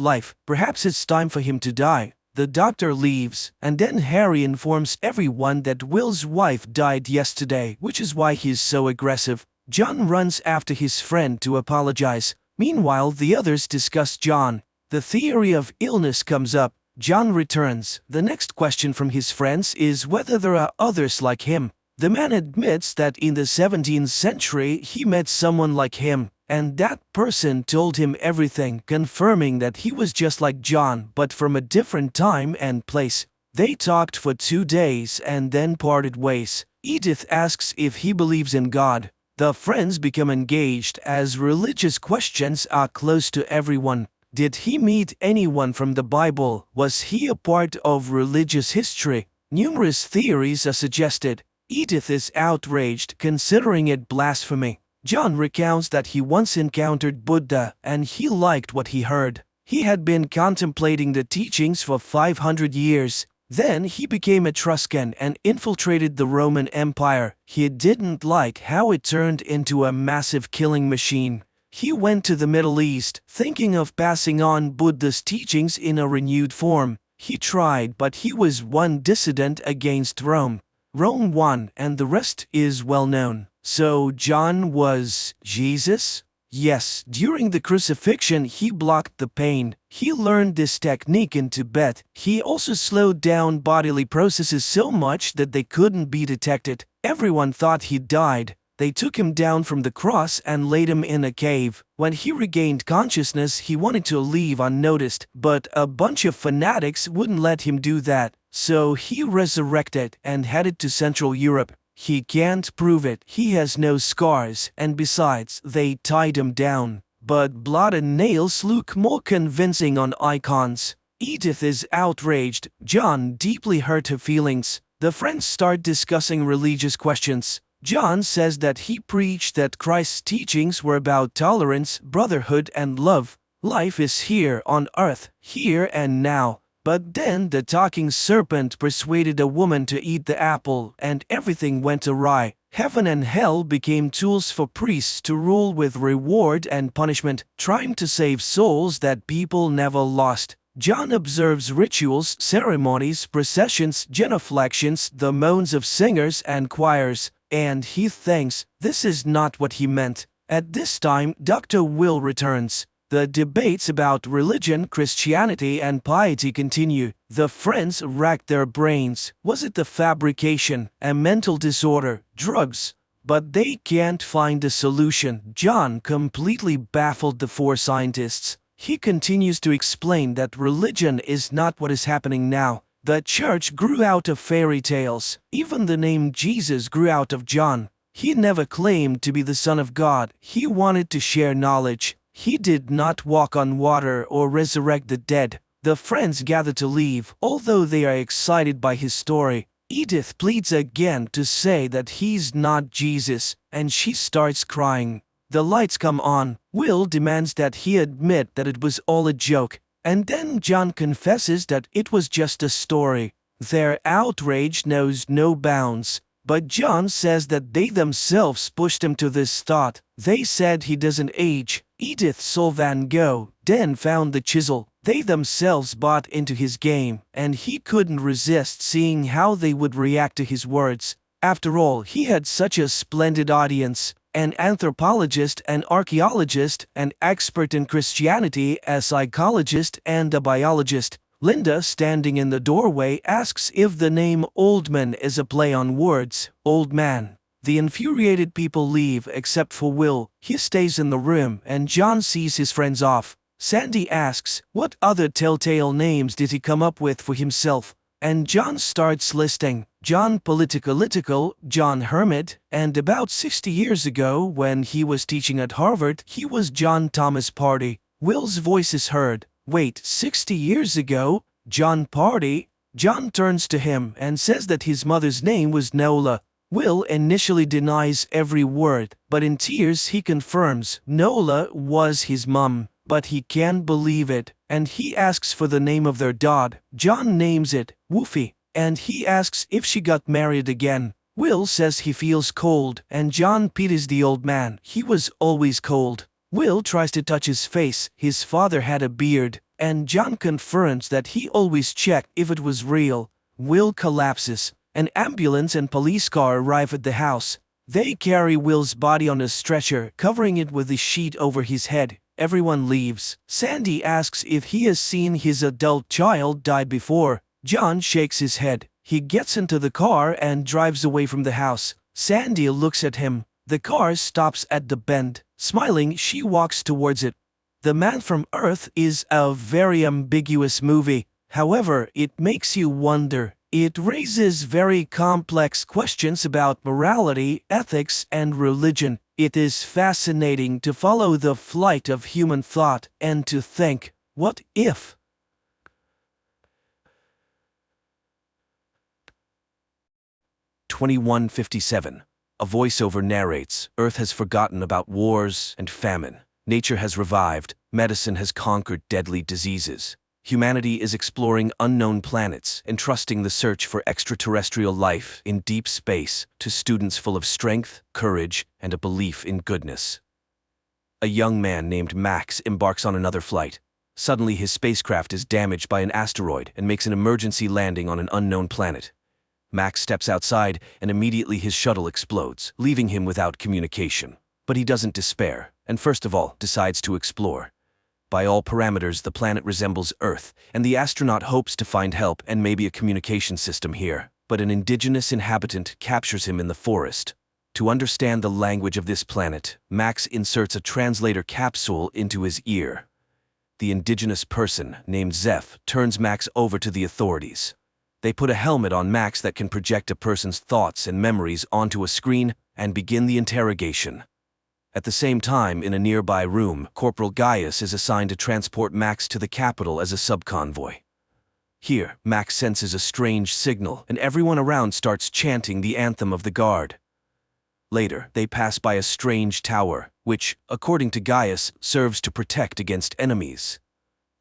life. Perhaps it's time for him to die. The doctor leaves, and then Harry informs everyone that Will's wife died yesterday, which is why he's so aggressive. John runs after his friend to apologize. Meanwhile, the others discuss John. The theory of illness comes up. John returns. The next question from his friends is whether there are others like him. The man admits that in the 17th century he met someone like him, and that person told him everything, confirming that he was just like John, but from a different time and place. They talked for 2 days and then parted ways. Edith asks if he believes in God. The friends become engaged as religious questions are close to everyone. Did he meet anyone from the Bible? Was he a part of religious history? Numerous theories are suggested. Edith is outraged, considering it blasphemy. John recounts that he once encountered Buddha and he liked what he heard. He had been contemplating the teachings for 500 years. Then he became Etruscan and infiltrated the Roman Empire. He didn't like how it turned into a massive killing machine. He went to the Middle East, thinking of passing on Buddha's teachings in a renewed form. He tried, but he was one dissident against Rome. Rome won, and the rest is well known. So John was Jesus? Yes, during the crucifixion he blocked the pain. He learned this technique in Tibet. He also slowed down bodily processes so much that they couldn't be detected. Everyone thought he died. They took him down from the cross and laid him in a cave. When he regained consciousness, he wanted to leave unnoticed, but a bunch of fanatics wouldn't let him do that. So he resurrected and headed to Central Europe. He can't prove it, he has no scars, and besides, they tied him down. But blood and nails look more convincing on icons. Edith is outraged. John deeply hurt her feelings. The friends start discussing religious questions. John says that he preached that Christ's teachings were about tolerance, brotherhood, and love. Life is here on earth, here and now. But then the talking serpent persuaded a woman to eat the apple, and everything went awry. Heaven and hell became tools for priests to rule with reward and punishment, trying to save souls that people never lost. John observes rituals, ceremonies, processions, genuflections, the moans of singers and choirs, and he thinks this is not what he meant. At this time, Dr. Will returns. The debates about religion, Christianity, and piety continue. The friends racked their brains. Was it the fabrication, a mental disorder, drugs? But they can't find a solution. John completely baffled the 4 scientists. He continues to explain that religion is not what is happening now. The church grew out of fairy tales. Even the name Jesus grew out of John. He never claimed to be the Son of God. He wanted to share knowledge. He did not walk on water or resurrect the dead. The friends gather to leave, although they are excited by his story. Edith pleads again to say that he's not Jesus, and she starts crying. The lights come on. Will demands that he admit that it was all a joke, and then John confesses that it was just a story. Their outrage knows no bounds. But John says that they themselves pushed him to this thought. They said he doesn't age. Edith saw Van Gogh, then found the chisel. They themselves bought into his game, and he couldn't resist seeing how they would react to his words. After all, he had such a splendid audience. An anthropologist, an archaeologist, an expert in Christianity, a psychologist, and a biologist. Linda, standing in the doorway, asks if the name Oldman is a play on words, old man. The infuriated people leave except for Will. He stays in the room and John sees his friends off. Sandy asks, what other telltale names did he come up with for himself? And John starts listing. John Political, John Hermit, and about 60 years ago when he was teaching at Harvard, he was John Thomas Party. Will's voice is heard. Wait, 60 years ago? John Party? John turns to him and says that his mother's name was Nola. Will initially denies every word, but in tears he confirms Nola was his mum. But he can't believe it, and he asks for the name of their dog. John names it Woofy, and he asks if she got married again. Will says he feels cold, and John pities the old man. He was always cold. Will tries to touch his face. His father had a beard, and John confirms that he always checked if it was real. Will collapses. An ambulance and police car arrive at the house. They carry Will's body on a stretcher, covering it with a sheet over his head. Everyone leaves. Sandy asks if he has seen his adult child die before. John shakes his head. He gets into the car and drives away from the house. Sandy looks at him. The car stops at the bend. Smiling, she walks towards it. The Man from Earth is a very ambiguous movie. However, it makes you wonder. It raises very complex questions about morality, ethics, and religion. It is fascinating to follow the flight of human thought and to think, what if? "2157. A voiceover narrates, Earth has forgotten about wars and famine. Nature has revived. Medicine has conquered deadly diseases. Humanity is exploring unknown planets, entrusting the search for extraterrestrial life in deep space to students full of strength, courage, and a belief in goodness. A young man named Max embarks on another flight. Suddenly, his spacecraft is damaged by an asteroid and makes an emergency landing on an unknown planet. Max steps outside, and immediately his shuttle explodes, leaving him without communication. But he doesn't despair, and first of all, decides to explore. By all parameters, the planet resembles Earth, and the astronaut hopes to find help and maybe a communication system here. But an indigenous inhabitant captures him in the forest. To understand the language of this planet, Max inserts a translator capsule into his ear. The indigenous person, named Zeph, turns Max over to the authorities. They put a helmet on Max that can project a person's thoughts and memories onto a screen and begin the interrogation. At the same time, in a nearby room, Corporal Gaius is assigned to transport Max to the capital as a subconvoy. Here, Max senses a strange signal, and everyone around starts chanting the anthem of the guard. Later, they pass by a strange tower, which, according to Gaius, serves to protect against enemies.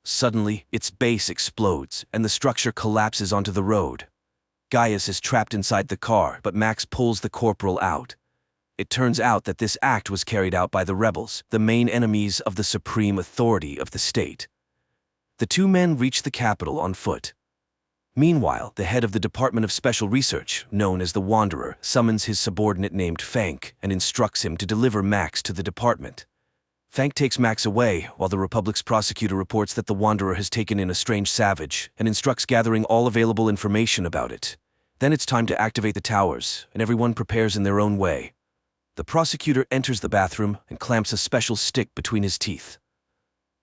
Suddenly, its base explodes, and the structure collapses onto the road. Gaius is trapped inside the car, but Max pulls the corporal out. It turns out that this act was carried out by the rebels, the main enemies of the supreme authority of the state. The two men reach the capital on foot. Meanwhile, the head of the Department of Special Research, known as the Wanderer, summons his subordinate named Fank and instructs him to deliver Max to the department. Fank takes Max away, while the Republic's prosecutor reports that the Wanderer has taken in a strange savage and instructs gathering all available information about it. Then it's time to activate the towers, and everyone prepares in their own way. The prosecutor enters the bathroom and clamps a special stick between his teeth.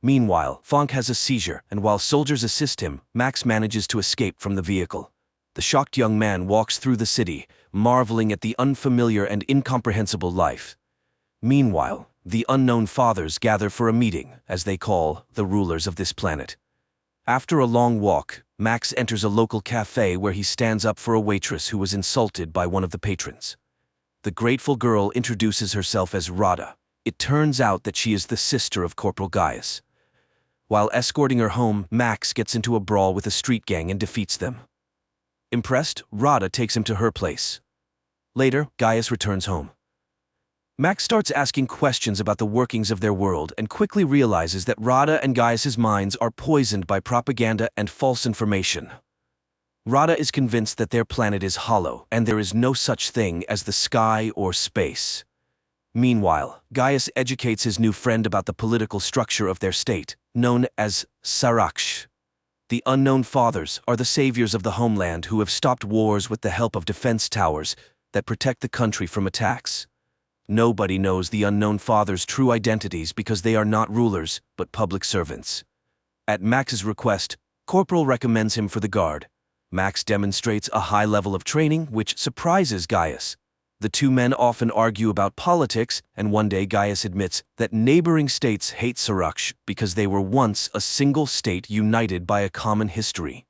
Meanwhile, Fank has a seizure, and while soldiers assist him, Max manages to escape from the vehicle. The shocked young man walks through the city, marveling at the unfamiliar and incomprehensible life. Meanwhile, the unknown fathers gather for a meeting, as they call the rulers of this planet. After a long walk, Max enters a local cafe where he stands up for a waitress who was insulted by one of the patrons. The grateful girl introduces herself as Rada. It turns out that she is the sister of Corporal Gaius. While escorting her home, Max gets into a brawl with a street gang and defeats them. Impressed, Rada takes him to her place. Later, Gaius returns home. Max starts asking questions about the workings of their world and quickly realizes that Rada and Gaius's minds are poisoned by propaganda and false information. Rada is convinced that their planet is hollow and there is no such thing as the sky or space. Meanwhile, Gaius educates his new friend about the political structure of their state, known as Saraksh. The unknown fathers are the saviors of the homeland who have stopped wars with the help of defense towers that protect the country from attacks. Nobody knows the unknown father's true identities because they are not rulers, but public servants. At Max's request, Corporal recommends him for the guard. Max demonstrates a high level of training, which surprises Gaius. The two men often argue about politics, and one day Gaius admits that neighboring states hate Saraksh because they were once a single state united by a common history.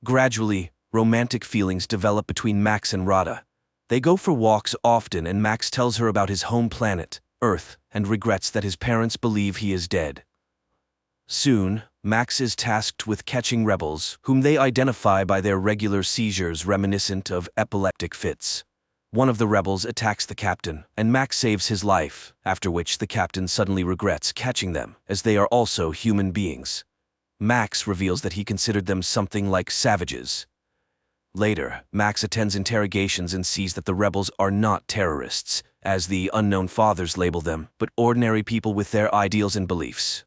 Gradually, romantic feelings develop between Max and Radha. They go for walks often, and Max tells her about his home planet, Earth, and regrets that his parents believe he is dead. Soon, Max is tasked with catching rebels, whom they identify by their regular seizures reminiscent of epileptic fits. One of the rebels attacks the captain, and Max saves his life, after which the captain suddenly regrets catching them, as they are also human beings. Max reveals that he considered them something like savages. Later, Max attends interrogations and sees that the rebels are not terrorists, as the unknown fathers label them, but ordinary people with their ideals and beliefs.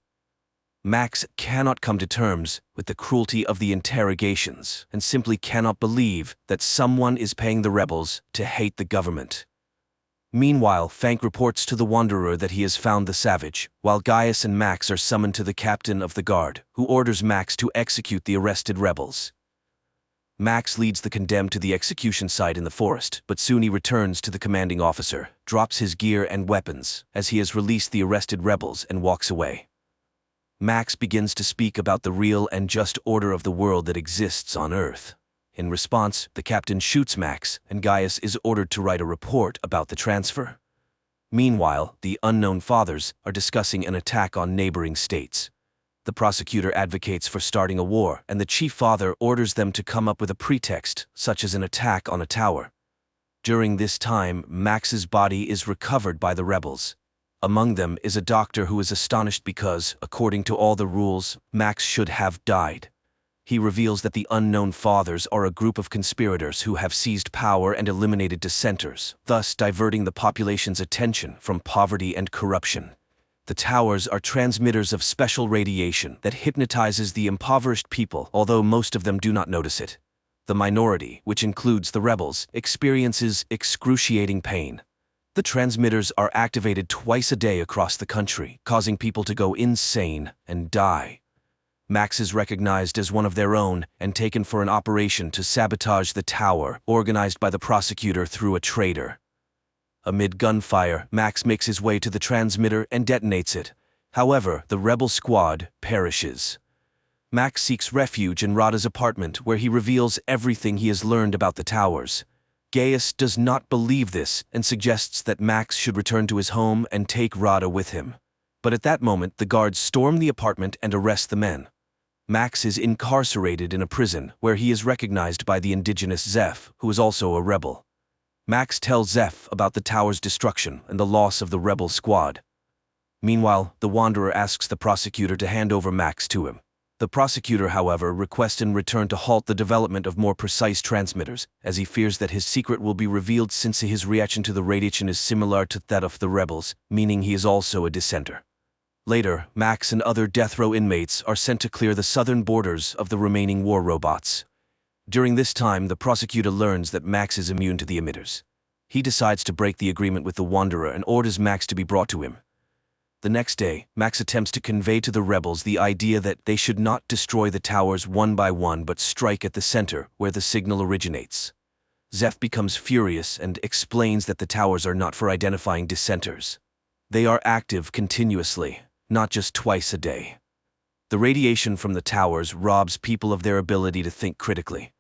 Max cannot come to terms with the cruelty of the interrogations and simply cannot believe that someone is paying the rebels to hate the government. Meanwhile, Fank reports to the Wanderer that he has found the savage, while Gaius and Max are summoned to the captain of the guard, who orders Max to execute the arrested rebels. Max leads the condemned to the execution site in the forest, but soon he returns to the commanding officer, drops his gear and weapons, as he has released the arrested rebels, and walks away. Max begins to speak about the real and just order of the world that exists on Earth. In response, the captain shoots Max, and Gaius is ordered to write a report about the transfer. Meanwhile, the unknown fathers are discussing an attack on neighboring states. The prosecutor advocates for starting a war, and the chief father orders them to come up with a pretext, such as an attack on a tower. During this time, Max's body is recovered by the rebels. Among them is a doctor who is astonished because, according to all the rules, Max should have died. He reveals that the unknown fathers are a group of conspirators who have seized power and eliminated dissenters, thus diverting the population's attention from poverty and corruption. The towers are transmitters of special radiation that hypnotizes the impoverished people, although most of them do not notice it. The minority, which includes the rebels, experiences excruciating pain. The transmitters are activated twice a day across the country, causing people to go insane and die. Max is recognized as one of their own and taken for an operation to sabotage the tower, organized by the prosecutor through a traitor. Amid gunfire, Max makes his way to the transmitter and detonates it. However, the rebel squad perishes. Max seeks refuge in Radha's apartment, where he reveals everything he has learned about the towers. Gaius does not believe this and suggests that Max should return to his home and take Radha with him. But at that moment, the guards storm the apartment and arrest the men. Max is incarcerated in a prison, where he is recognized by the indigenous Zeph, who is also a rebel. Max tells Zeph about the tower's destruction and the loss of the rebel squad. Meanwhile, the Wanderer asks the prosecutor to hand over Max to him. The prosecutor, however, requests in return to halt the development of more precise transmitters, as he fears that his secret will be revealed since his reaction to the radiation is similar to that of the rebels, meaning he is also a dissenter. Later, Max and other death row inmates are sent to clear the southern borders of the remaining war robots. During this time, the prosecutor learns that Max is immune to the emitters. He decides to break the agreement with the Wanderer and orders Max to be brought to him. The next day, Max attempts to convey to the rebels the idea that they should not destroy the towers one by one but strike at the center where the signal originates. Zeph becomes furious and explains that the towers are not for identifying dissenters. They are active continuously, not just twice a day. The radiation from the towers robs people of their ability to think critically.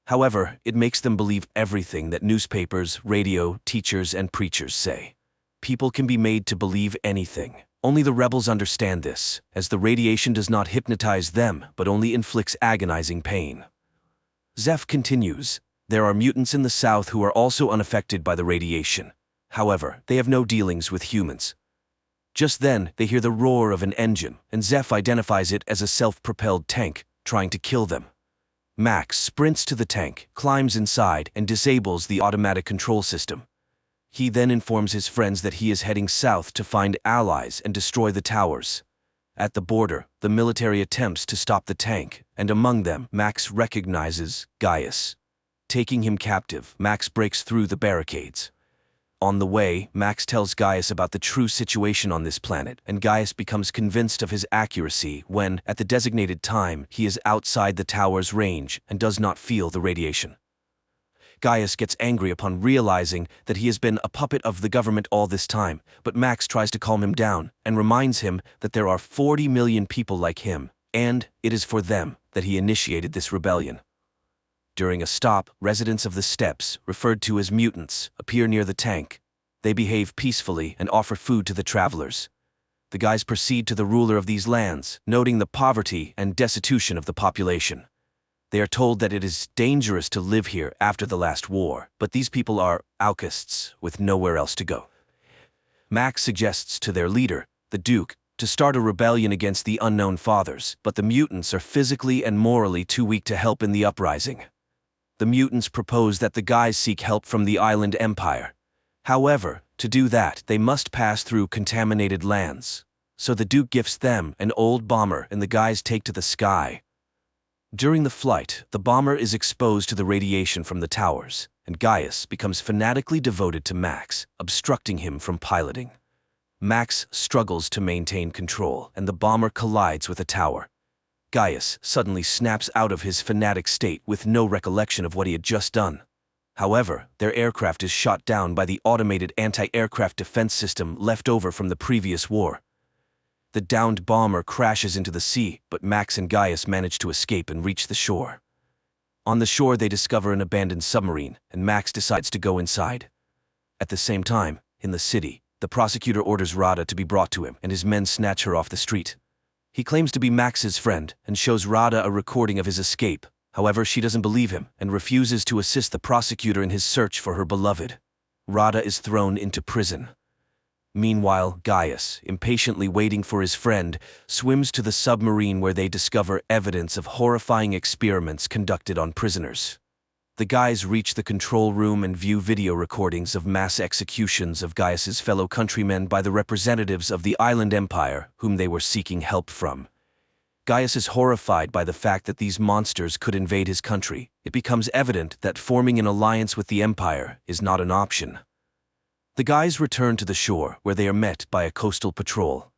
However, it makes them believe everything that newspapers, radio, teachers, and preachers say. People can be made to believe anything. Only the rebels understand this, as the radiation does not hypnotize them, but only inflicts agonizing pain. Zeph continues, there are mutants in the south who are also unaffected by the radiation. However, they have no dealings with humans. Just then, they hear the roar of an engine, and Zeph identifies it as a self-propelled tank, trying to kill them. Max sprints to the tank, climbs inside, and disables the automatic control system. He then informs his friends that he is heading south to find allies and destroy the towers. At the border, the military attempts to stop the tank, and among them, Max recognizes Gaius. Taking him captive, Max breaks through the barricades. On the way, Max tells Gaius about the true situation on this planet, and Gaius becomes convinced of his accuracy when, at the designated time, he is outside the tower's range and does not feel the radiation. Gaius gets angry upon realizing that he has been a puppet of the government all this time, but Max tries to calm him down and reminds him that there are 40 million people like him, and it is for them that he initiated this rebellion. During a stop, residents of the steppes, referred to as mutants, appear near the tank. They behave peacefully and offer food to the travelers. The guys proceed to the ruler of these lands, noting the poverty and destitution of the population. They are told that it is dangerous to live here after the last war, but these people are outcasts with nowhere else to go. Max suggests to their leader, the Duke, to start a rebellion against the unknown fathers, but the mutants are physically and morally too weak to help in the uprising. The mutants propose that the guys seek help from the island empire. However, to do that, they must pass through contaminated lands. So the Duke gifts them an old bomber and the guys take to the sky. During the flight, the bomber is exposed to the radiation from the towers, and Gaius becomes fanatically devoted to Max, obstructing him from piloting. Max struggles to maintain control, and the bomber collides with a tower. Gaius suddenly snaps out of his fanatic state with no recollection of what he had just done. However, their aircraft is shot down by the automated anti-aircraft defense system left over from the previous war. The downed bomber crashes into the sea, but Max and Gaius manage to escape and reach the shore. On the shore, they discover an abandoned submarine, and Max decides to go inside. At the same time, in the city, the prosecutor orders Rada to be brought to him, and his men snatch her off the street. He claims to be Max's friend and shows Rada a recording of his escape. However, she doesn't believe him and refuses to assist the prosecutor in his search for her beloved. Rada is thrown into prison. Meanwhile, Gaius, impatiently waiting for his friend, swims to the submarine where they discover evidence of horrifying experiments conducted on prisoners. The guys reach the control room and view video recordings of mass executions of Gaius's fellow countrymen by the representatives of the island empire whom they were seeking help from. Gaius is horrified by the fact that these monsters could invade his country. It becomes evident that forming an alliance with the empire is not an option. The guys return to the shore, where they are met by a coastal patrol.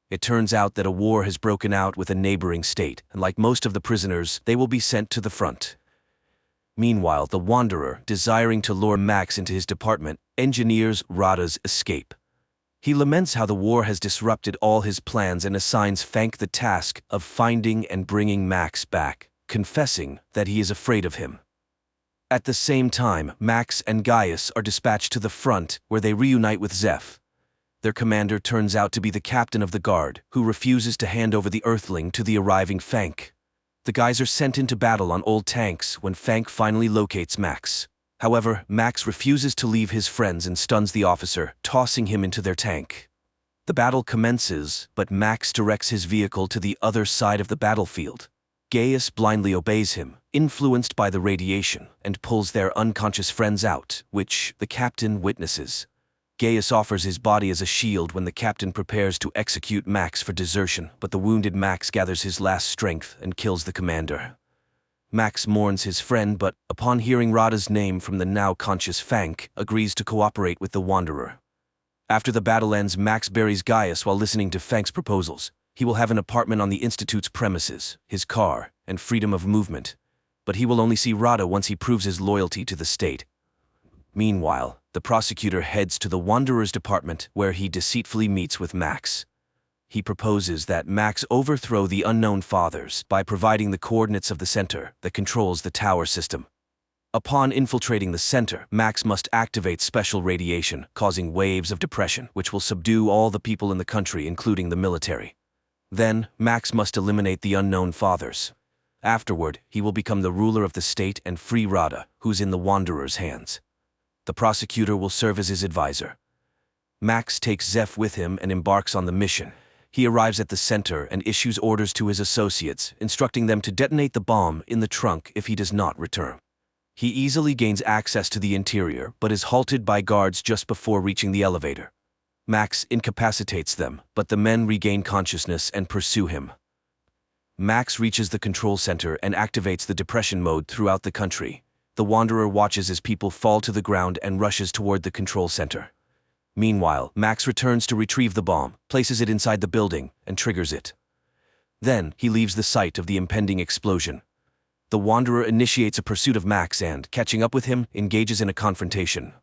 It turns out that a war has broken out with a neighboring state, and like most of the prisoners, they will be sent to the front. Meanwhile, the Wanderer, desiring to lure Max into his department, engineers Rada's escape. He laments how the war has disrupted all his plans and assigns Fank the task of finding and bringing Max back, confessing that he is afraid of him. At the same time, Max and Gaius are dispatched to the front, where they reunite with Zeph. Their commander turns out to be the captain of the guard, who refuses to hand over the Earthling to the arriving Fank. The guys are sent into battle on old tanks when Fank finally locates Max. However, Max refuses to leave his friends and stuns the officer, tossing him into their tank. The battle commences, but Max directs his vehicle to the other side of the battlefield. Gaius blindly obeys him, influenced by the radiation, and pulls their unconscious friends out, which the captain witnesses. Gaius offers his body as a shield when the captain prepares to execute Max for desertion, but the wounded Max gathers his last strength and kills the commander. Max mourns his friend, but, upon hearing Rada's name from the now conscious Fank, agrees to cooperate with the Wanderer. After the battle ends, Max buries Gaius while listening to Fank's proposals. He will have an apartment on the Institute's premises, his car, and freedom of movement. But he will only see Rada once he proves his loyalty to the state. Meanwhile, the prosecutor heads to the Wanderer's department, where he deceitfully meets with Max. He proposes that Max overthrow the unknown fathers by providing the coordinates of the center that controls the tower system. Upon infiltrating the center, Max must activate special radiation, causing waves of depression, which will subdue all the people in the country, including the military. Then, Max must eliminate the unknown fathers. Afterward, he will become the ruler of the state and free Rada, who's in the Wanderer's hands. The prosecutor will serve as his advisor. Max takes Zeph with him and embarks on the mission. He arrives at the center and issues orders to his associates, instructing them to detonate the bomb in the trunk if he does not return. He easily gains access to the interior, but is halted by guards just before reaching the elevator. Max incapacitates them, but the men regain consciousness and pursue him. Max reaches the control center and activates the depression mode throughout the country. The Wanderer watches as people fall to the ground and rushes toward the control center. Meanwhile, Max returns to retrieve the bomb, places it inside the building, and triggers it. Then, he leaves the site of the impending explosion. The Wanderer initiates a pursuit of Max and, catching up with him, engages in a confrontation.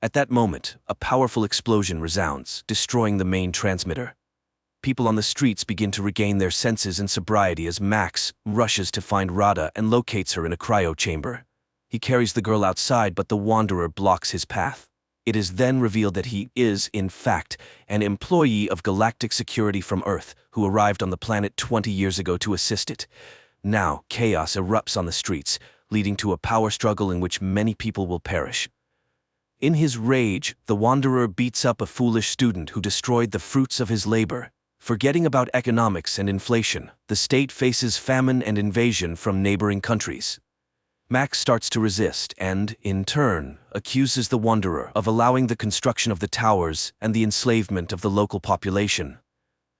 At that moment, a powerful explosion resounds, destroying the main transmitter. People on the streets begin to regain their senses and sobriety as Max rushes to find Rada and locates her in a cryo chamber. He carries the girl outside, but the Wanderer blocks his path. It is then revealed that he is, in fact, an employee of Galactic Security from Earth who arrived on the planet 20 years ago to assist it. Now, chaos erupts on the streets, leading to a power struggle in which many people will perish. In his rage, the Wanderer beats up a foolish student who destroyed the fruits of his labor. Forgetting about economics and inflation, the state faces famine and invasion from neighboring countries. Max starts to resist and, in turn, accuses the Wanderer of allowing the construction of the towers and the enslavement of the local population.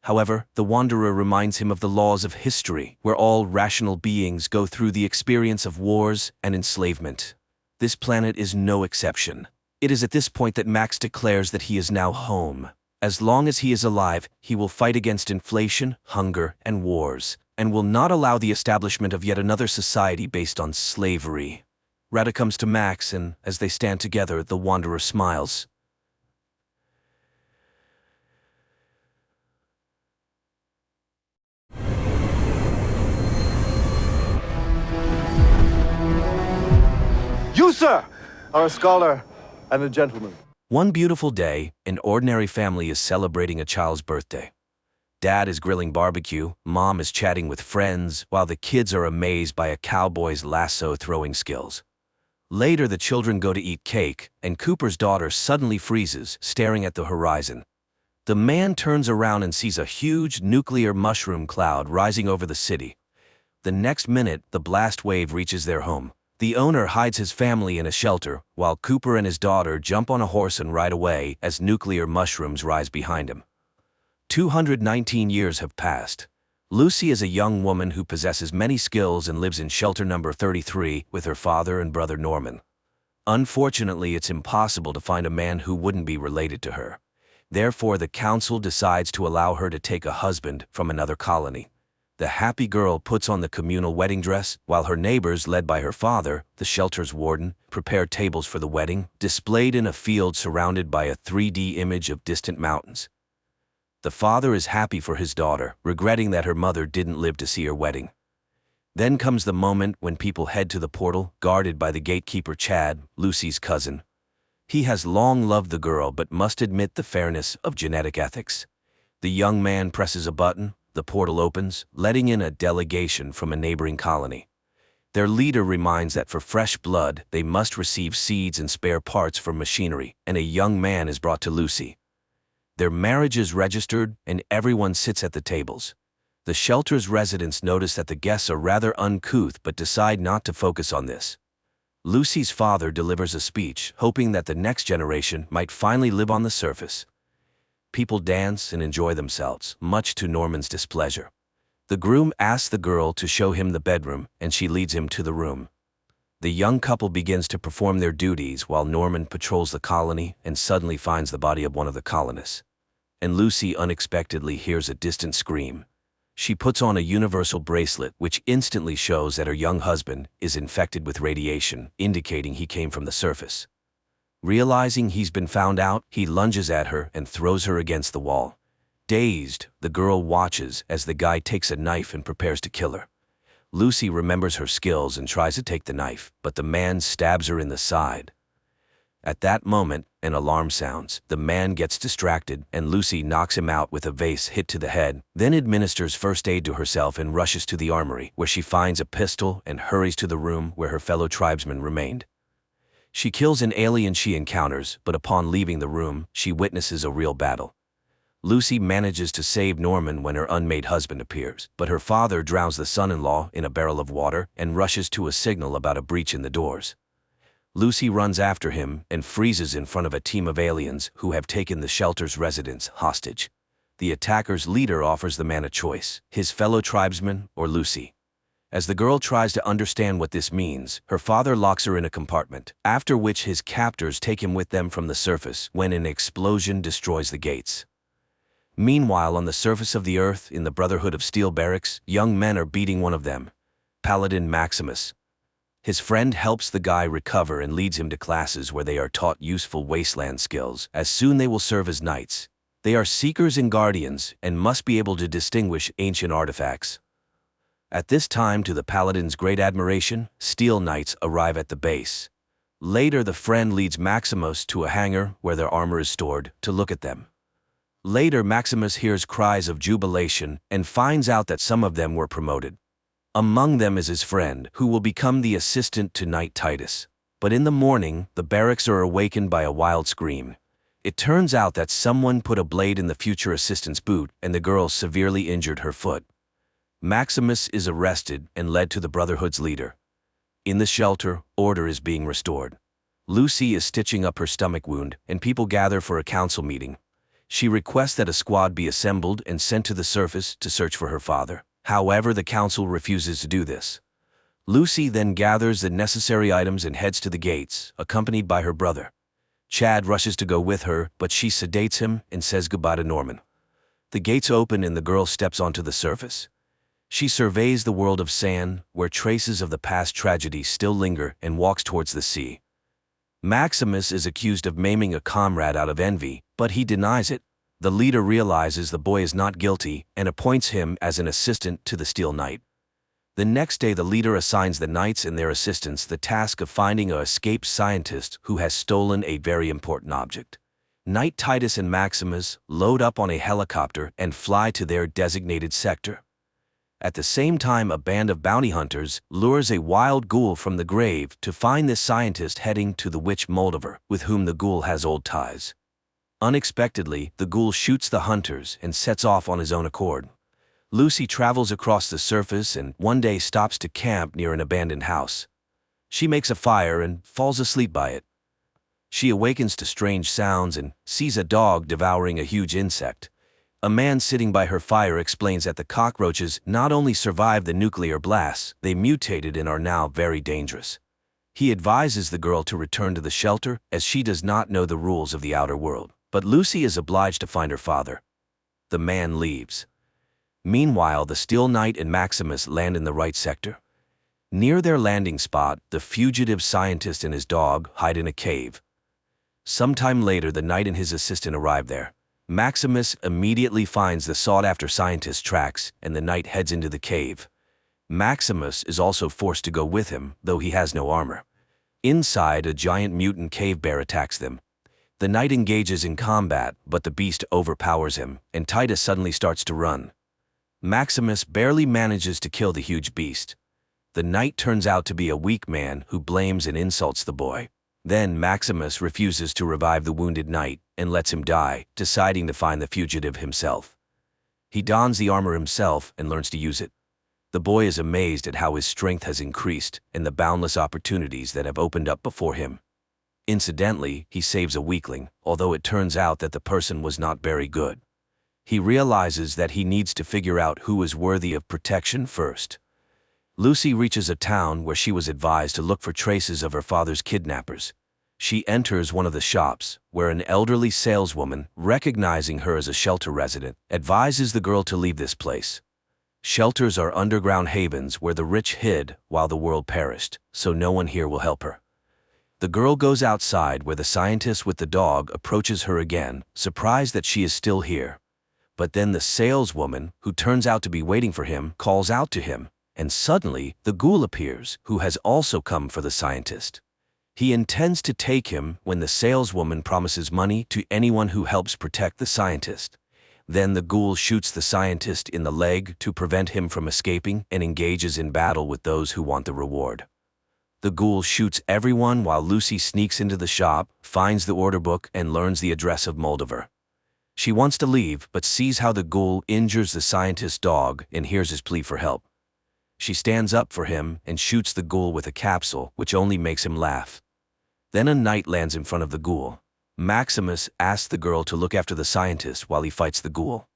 However, the Wanderer reminds him of the laws of history, where all rational beings go through the experience of wars and enslavement. This planet is no exception. It is at this point that Max declares that he is now home. As long as he is alive, he will fight against inflation, hunger, and wars, and will not allow the establishment of yet another society based on slavery. Rada comes to Max, and as they stand together, the Wanderer smiles. You, sir, are a scholar and a gentleman. One beautiful day, an ordinary family is celebrating a child's birthday. Dad is grilling barbecue, Mom is chatting with friends, while the kids are amazed by a cowboy's lasso-throwing skills. Later, the children go to eat cake, and Cooper's daughter suddenly freezes, staring at the horizon. The man turns around and sees a huge nuclear mushroom cloud rising over the city. The next minute, the blast wave reaches their home. The owner hides his family in a shelter, while Cooper and his daughter jump on a horse and ride away as nuclear mushrooms rise behind him. 219 years have passed. Lucy is a young woman who possesses many skills and lives in shelter number 33 with her father and brother Norman. Unfortunately, it's impossible to find a man who wouldn't be related to her. Therefore, the council decides to allow her to take a husband from another colony. The happy girl puts on the communal wedding dress, while her neighbors, led by her father, the shelter's warden, prepare tables for the wedding, displayed in a field surrounded by a 3D image of distant mountains. The father is happy for his daughter, regretting that her mother didn't live to see her wedding. Then comes the moment when people head to the portal, guarded by the gatekeeper Chad, Lucy's cousin. He has long loved the girl but must admit the fairness of genetic ethics. The young man presses a button. The portal opens, letting in a delegation from a neighboring colony. Their leader reminds that for fresh blood, they must receive seeds and spare parts from machinery, and a young man is brought to Lucy. Their marriage is registered, and everyone sits at the tables. The shelter's residents notice that the guests are rather uncouth but decide not to focus on this. Lucy's father delivers a speech, hoping that the next generation might finally live on the surface. People dance and enjoy themselves, much to Norman's displeasure. The groom asks the girl to show him the bedroom, and she leads him to the room. The young couple begins to perform their duties while Norman patrols the colony and suddenly finds the body of one of the colonists. And Lucy unexpectedly hears a distant scream. She puts on a universal bracelet, which instantly shows that her young husband is infected with radiation, indicating he came from the surface. Realizing he's been found out, he lunges at her and throws her against the wall. Dazed, the girl watches as the guy takes a knife and prepares to kill her. Lucy remembers her skills and tries to take the knife, but the man stabs her in the side. At that moment, an alarm sounds. The man gets distracted, and Lucy knocks him out with a vase hit to the head, then administers first aid to herself and rushes to the armory, where she finds a pistol and hurries to the room where her fellow tribesmen remained. She kills an alien she encounters, but upon leaving the room, she witnesses a real battle. Lucy manages to save Norman when her unmade husband appears, but her father drowns the son-in-law in a barrel of water and rushes to a signal about a breach in the doors. Lucy runs after him and freezes in front of a team of aliens who have taken the shelter's residents hostage. The attacker's leader offers the man a choice, his fellow tribesmen or Lucy. As the girl tries to understand what this means, her father locks her in a compartment, after which his captors take him with them from the surface when an explosion destroys the gates. Meanwhile, on the surface of the Earth, in the Brotherhood of Steel barracks, young men are beating one of them, Paladin Maximus. His friend helps the guy recover and leads him to classes where they are taught useful wasteland skills, as soon they will serve as knights. They are seekers and guardians and must be able to distinguish ancient artifacts. At this time, to the Paladin's great admiration, Steel Knights arrive at the base. Later, the friend leads Maximus to a hangar where their armor is stored to look at them. Later, Maximus hears cries of jubilation and finds out that some of them were promoted. Among them is his friend, who will become the assistant to Knight Titus. But in the morning, the barracks are awakened by a wild scream. It turns out that someone put a blade in the future assistant's boot, and the girl severely injured her foot. Maximus is arrested and led to the Brotherhood's leader. In the shelter, order is being restored. Lucy is stitching up her stomach wound, and people gather for a council meeting. She requests that a squad be assembled and sent to the surface to search for her father. However, the council refuses to do this. Lucy then gathers the necessary items and heads to the gates, accompanied by her brother. Chad rushes to go with her, but she sedates him and says goodbye to Norman. The gates open and the girl steps onto the surface. She surveys the world of sand, where traces of the past tragedy still linger, and walks towards the sea. Maximus is accused of maiming a comrade out of envy, but he denies it. The leader realizes the boy is not guilty and appoints him as an assistant to the Steel Knight. The next day, the leader assigns the knights and their assistants the task of finding an escaped scientist who has stolen a very important object. Knight Titus and Maximus load up on a helicopter and fly to their designated sector. At the same time, a band of bounty hunters lures a wild ghoul from the grave to find this scientist heading to the witch Moldover, with whom the ghoul has old ties. Unexpectedly, the ghoul shoots the hunters and sets off on his own accord. Lucy travels across the surface and one day stops to camp near an abandoned house. She makes a fire and falls asleep by it. She awakens to strange sounds and sees a dog devouring a huge insect. A man sitting by her fire explains that the cockroaches not only survived the nuclear blasts, they mutated and are now very dangerous. He advises the girl to return to the shelter, as she does not know the rules of the outer world. But Lucy is obliged to find her father. The man leaves. Meanwhile, the Steel Knight and Maximus land in the right sector. Near their landing spot, the fugitive scientist and his dog hide in a cave. Sometime later, the knight and his assistant arrive there. Maximus immediately finds the sought-after scientist's tracks, and the knight heads into the cave. Maximus is also forced to go with him, though he has no armor. Inside, a giant mutant cave bear attacks them. The knight engages in combat, but the beast overpowers him, and Titus suddenly starts to run. Maximus barely manages to kill the huge beast. The knight turns out to be a weak man who blames and insults the boy. Then Maximus refuses to revive the wounded knight and lets him die, deciding to find the fugitive himself. He dons the armor himself and learns to use it. The boy is amazed at how his strength has increased and the boundless opportunities that have opened up before him. Incidentally, he saves a weakling, although it turns out that the person was not very good. He realizes that he needs to figure out who is worthy of protection first. Lucy reaches a town where she was advised to look for traces of her father's kidnappers. She enters one of the shops, where an elderly saleswoman, recognizing her as a shelter resident, advises the girl to leave this place. Shelters are underground havens where the rich hid while the world perished, so no one here will help her. The girl goes outside where the scientist with the dog approaches her again, surprised that she is still here. But then the saleswoman, who turns out to be waiting for him, calls out to him, and suddenly the ghoul appears, who has also come for the scientist. He intends to take him when the saleswoman promises money to anyone who helps protect the scientist. Then the ghoul shoots the scientist in the leg to prevent him from escaping and engages in battle with those who want the reward. The ghoul shoots everyone while Lucy sneaks into the shop, finds the order book, and learns the address of Moldover. She wants to leave, but sees how the ghoul injures the scientist's dog and hears his plea for help. She stands up for him and shoots the ghoul with a capsule, which only makes him laugh. Then a knight lands in front of the ghoul. Maximus asks the girl to look after the scientist while he fights the ghoul.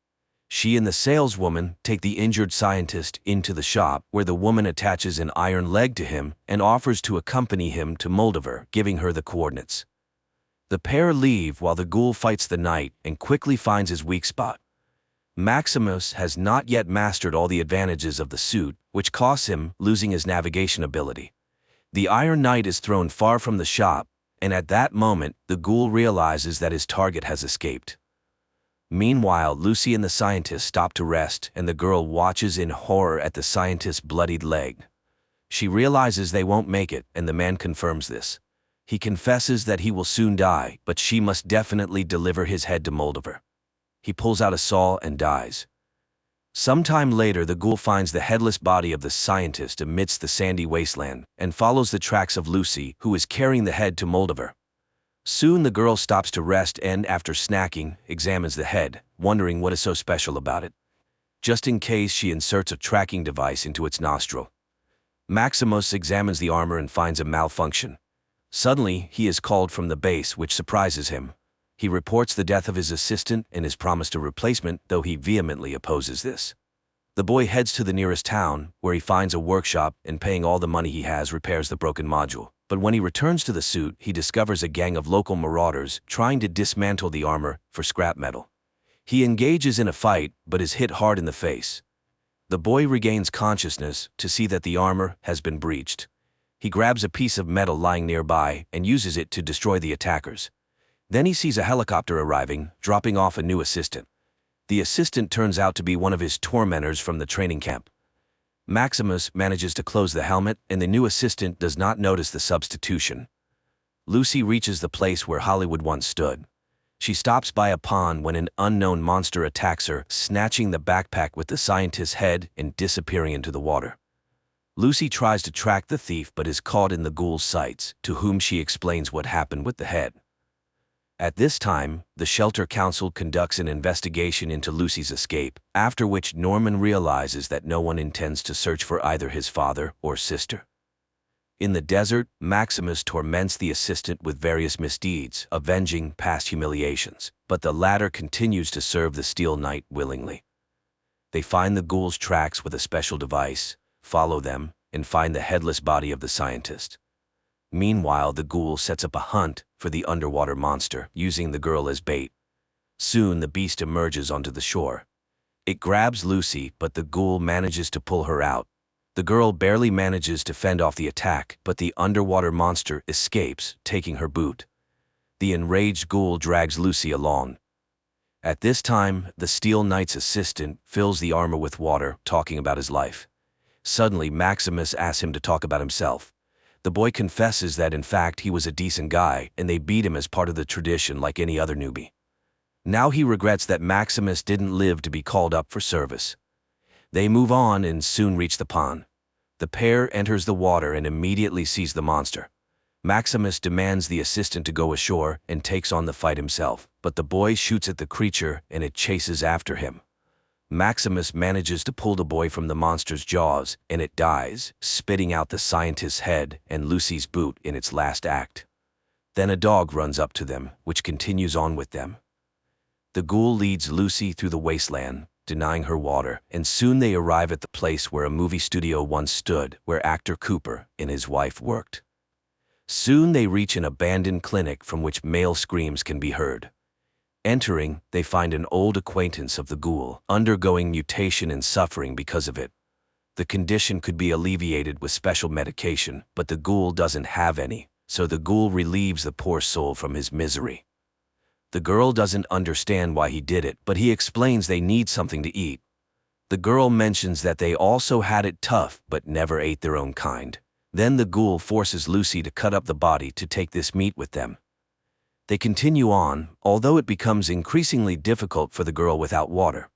She and the saleswoman take the injured scientist into the shop, where the woman attaches an iron leg to him and offers to accompany him to Moldover, giving her the coordinates. The pair leave while the ghoul fights the knight and quickly finds his weak spot. Maximus has not yet mastered all the advantages of the suit, which costs him losing his navigation ability. The Iron Knight is thrown far from the shop, and at that moment, the ghoul realizes that his target has escaped. Meanwhile, Lucy and the scientist stop to rest, and the girl watches in horror at the scientist's bloodied leg. She realizes they won't make it, and the man confirms this. He confesses that he will soon die, but she must definitely deliver his head to Moldover. He pulls out a saw and dies. Sometime later, the ghoul finds the headless body of the scientist amidst the sandy wasteland and follows the tracks of Lucy, who is carrying the head to Moldover. Soon the girl stops to rest and, after snacking, examines the head, wondering what is so special about it. Just in case, she inserts a tracking device into its nostril. Maximus examines the armor and finds a malfunction. Suddenly, he is called from the base, which surprises him. He reports the death of his assistant and is promised a replacement, though he vehemently opposes this. The boy heads to the nearest town, where he finds a workshop and, paying all the money he has, repairs the broken module. But when he returns to the suit, he discovers a gang of local marauders trying to dismantle the armor for scrap metal. He engages in a fight, but is hit hard in the face. The boy regains consciousness to see that the armor has been breached. He grabs a piece of metal lying nearby and uses it to destroy the attackers. Then he sees a helicopter arriving, dropping off a new assistant. The assistant turns out to be one of his tormentors from the training camp. Maximus manages to close the helmet, and the new assistant does not notice the substitution. Lucy reaches the place where Hollywood once stood. She stops by a pond when an unknown monster attacks her, snatching the backpack with the scientist's head and disappearing into the water. Lucy tries to track the thief but is caught in the ghoul's sights, to whom she explains what happened with the head. At this time, the Shelter Council conducts an investigation into Lucy's escape, after which Norman realizes that no one intends to search for either his father or sister. In the desert, Maximus torments the assistant with various misdeeds, avenging past humiliations, but the latter continues to serve the Steel Knight willingly. They find the ghoul's tracks with a special device, follow them, and find the headless body of the scientist. Meanwhile, the ghoul sets up a hunt for the underwater monster, using the girl as bait. Soon, the beast emerges onto the shore. It grabs Lucy, but the ghoul manages to pull her out. The girl barely manages to fend off the attack, but the underwater monster escapes, taking her boot. The enraged ghoul drags Lucy along. At this time, the Steel Knight's assistant fills the armor with water, talking about his life. Suddenly, Maximus asks him to talk about himself. The boy confesses that in fact he was a decent guy, and they beat him as part of the tradition like any other newbie. Now he regrets that Maximus didn't live to be called up for service. They move on and soon reach the pond. The pair enters the water and immediately sees the monster. Maximus demands the assistant to go ashore and takes on the fight himself, but the boy shoots at the creature and it chases after him. Maximus manages to pull the boy from the monster's jaws, and it dies, spitting out the scientist's head and Lucy's boot in its last act. Then a dog runs up to them, which continues on with them. The ghoul leads Lucy through the wasteland, denying her water, and soon they arrive at the place where a movie studio once stood, where actor Cooper and his wife worked. Soon they reach an abandoned clinic from which male screams can be heard. Entering, they find an old acquaintance of the ghoul, undergoing mutation and suffering because of it. The condition could be alleviated with special medication, but the ghoul doesn't have any, so the ghoul relieves the poor soul from his misery. The girl doesn't understand why he did it, but he explains they need something to eat. The girl mentions that they also had it tough, but never ate their own kind. Then the ghoul forces Lucy to cut up the body to take this meat with them. They continue on, although it becomes increasingly difficult for the girl without water.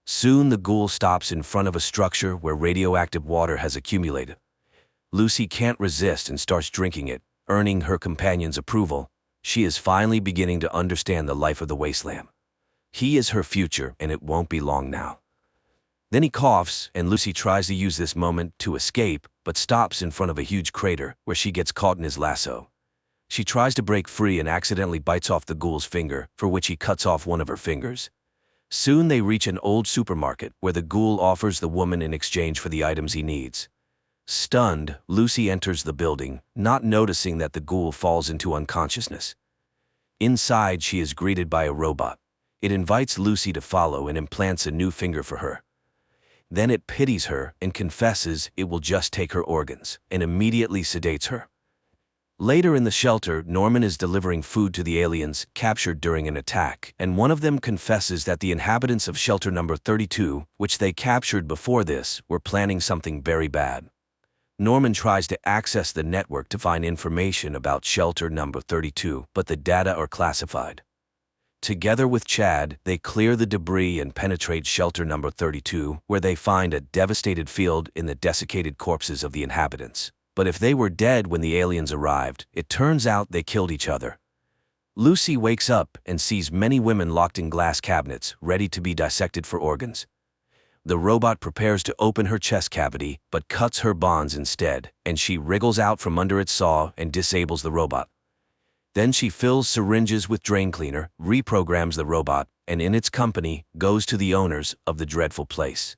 Soon the ghoul stops in front of a structure where radioactive water has accumulated. Lucy can't resist and starts drinking it, earning her companion's approval. She is finally beginning to understand the life of the wasteland. He is her future, and it won't be long now. Then he coughs, and Lucy tries to use this moment to escape, but stops in front of a huge crater, where she gets caught in his lasso. She tries to break free and accidentally bites off the ghoul's finger, for which he cuts off one of her fingers. Soon they reach an old supermarket where the ghoul offers the woman in exchange for the items he needs. Stunned, Lucy enters the building, not noticing that the ghoul falls into unconsciousness. Inside, she is greeted by a robot. It invites Lucy to follow and implants a new finger for her. Then it pities her and confesses it will just take her organs, and immediately sedates her. Later in the shelter, Norman is delivering food to the aliens captured during an attack, and one of them confesses that the inhabitants of shelter number 32, which they captured before this, were planning something very bad. Norman tries to access the network to find information about shelter number 32, but the data are classified. Together with Chad, they clear the debris and penetrate shelter number 32, where they find a devastated field in the desiccated corpses of the inhabitants. But if they were dead when the aliens arrived, it turns out they killed each other. Lucy wakes up and sees many women locked in glass cabinets, ready to be dissected for organs. The robot prepares to open her chest cavity, but cuts her bonds instead, and she wriggles out from under its saw and disables the robot. Then she fills syringes with drain cleaner, reprograms the robot, and in its company, goes to the owners of the dreadful place.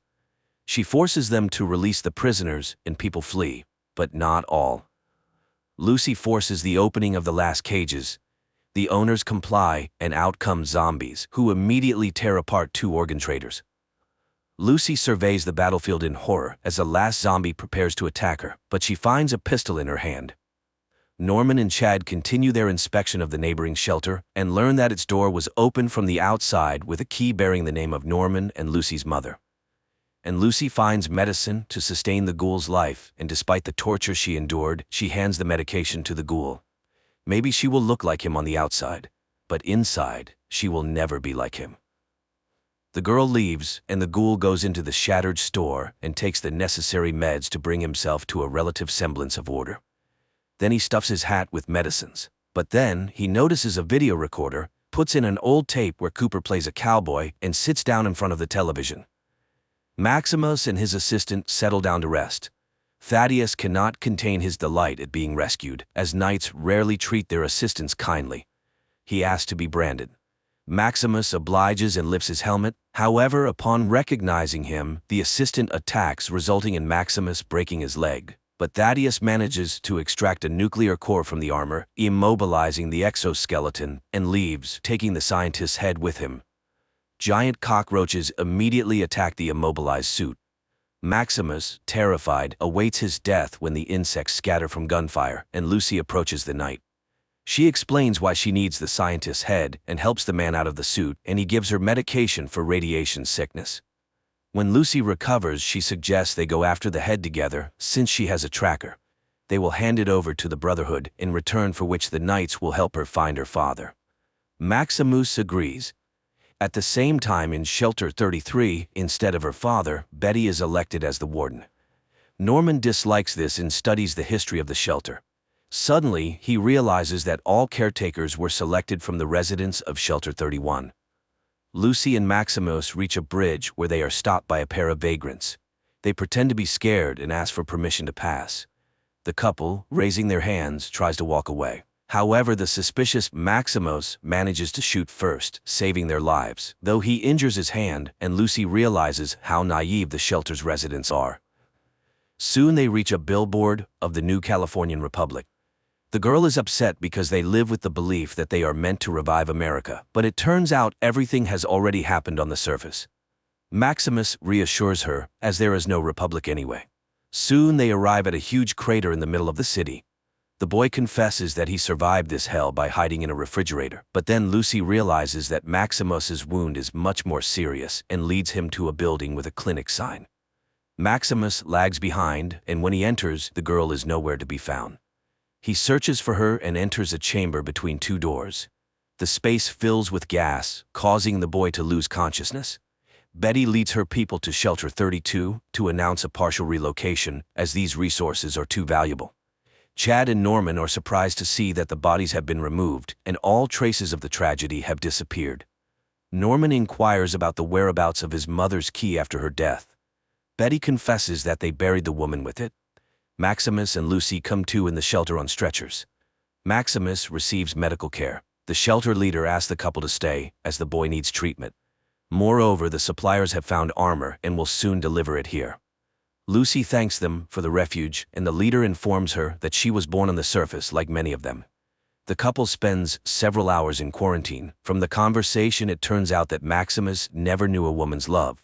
She forces them to release the prisoners, and people flee. But not all. Lucy forces the opening of the last cages. The owners comply, and out come zombies, who immediately tear apart two organ traders. Lucy surveys the battlefield in horror as the last zombie prepares to attack her, but she finds a pistol in her hand. Norman and Chad continue their inspection of the neighboring shelter and learn that its door was open from the outside with a key bearing the name of Norman and Lucy's mother. And Lucy finds medicine to sustain the ghoul's life, and despite the torture she endured, she hands the medication to the ghoul. Maybe she will look like him on the outside, but inside, she will never be like him. The girl leaves, and the ghoul goes into the shattered store and takes the necessary meds to bring himself to a relative semblance of order. Then he stuffs his hat with medicines. But then, he notices a video recorder, puts in an old tape where Cooper plays a cowboy, and sits down in front of the television. Maximus and his assistant settle down to rest. Thaddeus cannot contain his delight at being rescued, as knights rarely treat their assistants kindly. He asks to be branded. Maximus obliges and lifts his helmet. However, upon recognizing him, the assistant attacks, resulting in Maximus breaking his leg. But Thaddeus manages to extract a nuclear core from the armor, immobilizing the exoskeleton, and leaves, taking the scientist's head with him. Giant cockroaches immediately attack the immobilized suit. Maximus, terrified, awaits his death when the insects scatter from gunfire, and Lucy approaches the knight. She explains why she needs the scientist's head and helps the man out of the suit, and he gives her medication for radiation sickness. When Lucy recovers, she suggests they go after the head together, since she has a tracker. They will hand it over to the Brotherhood, in return for which the knights will help her find her father. Maximus agrees. At the same time, in Shelter 33, instead of her father, Betty is elected as the warden. Norman dislikes this and studies the history of the shelter. Suddenly, he realizes that all caretakers were selected from the residents of Shelter 31. Lucy and Maximus reach a bridge where they are stopped by a pair of vagrants. They pretend to be scared and ask for permission to pass. The couple, raising their hands, tries to walk away. However, the suspicious Maximus manages to shoot first, saving their lives, though he injures his hand, and Lucy realizes how naive the shelter's residents are. Soon they reach a billboard of the New Californian Republic. The girl is upset because they live with the belief that they are meant to revive America, but it turns out everything has already happened on the surface. Maximus reassures her, as there is no republic anyway. Soon they arrive at a huge crater in the middle of the city. The boy confesses that he survived this hell by hiding in a refrigerator, but then Lucy realizes that Maximus's wound is much more serious and leads him to a building with a clinic sign. Maximus lags behind, and when he enters, the girl is nowhere to be found. He searches for her and enters a chamber between two doors. The space fills with gas, causing the boy to lose consciousness. Betty leads her people to Shelter 32 to announce a partial relocation, as these resources are too valuable. Chad and Norman are surprised to see that the bodies have been removed and all traces of the tragedy have disappeared. Norman inquires about the whereabouts of his mother's key after her death. Betty confesses that they buried the woman with it. Maximus and Lucy come to in the shelter on stretchers. Maximus receives medical care. The shelter leader asks the couple to stay, as the boy needs treatment. Moreover, the suppliers have found armor and will soon deliver it here. Lucy thanks them for the refuge, and the leader informs her that she was born on the surface like many of them. The couple spends several hours in quarantine. From the conversation, it turns out that Maximus never knew a woman's love.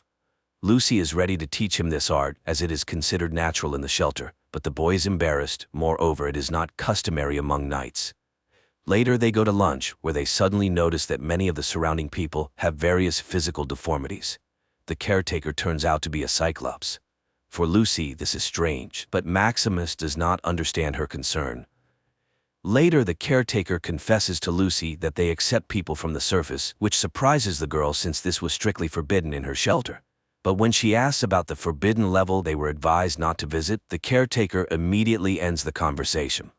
Lucy is ready to teach him this art, as it is considered natural in the shelter, but the boy is embarrassed. Moreover, it is not customary among knights. Later, they go to lunch, where they suddenly notice that many of the surrounding people have various physical deformities. The caretaker turns out to be a cyclops. For Lucy, this is strange, but Maximus does not understand her concern. Later, the caretaker confesses to Lucy that they accept people from the surface, which surprises the girl since this was strictly forbidden in her shelter. But when she asks about the forbidden level they were advised not to visit, the caretaker immediately ends the conversation.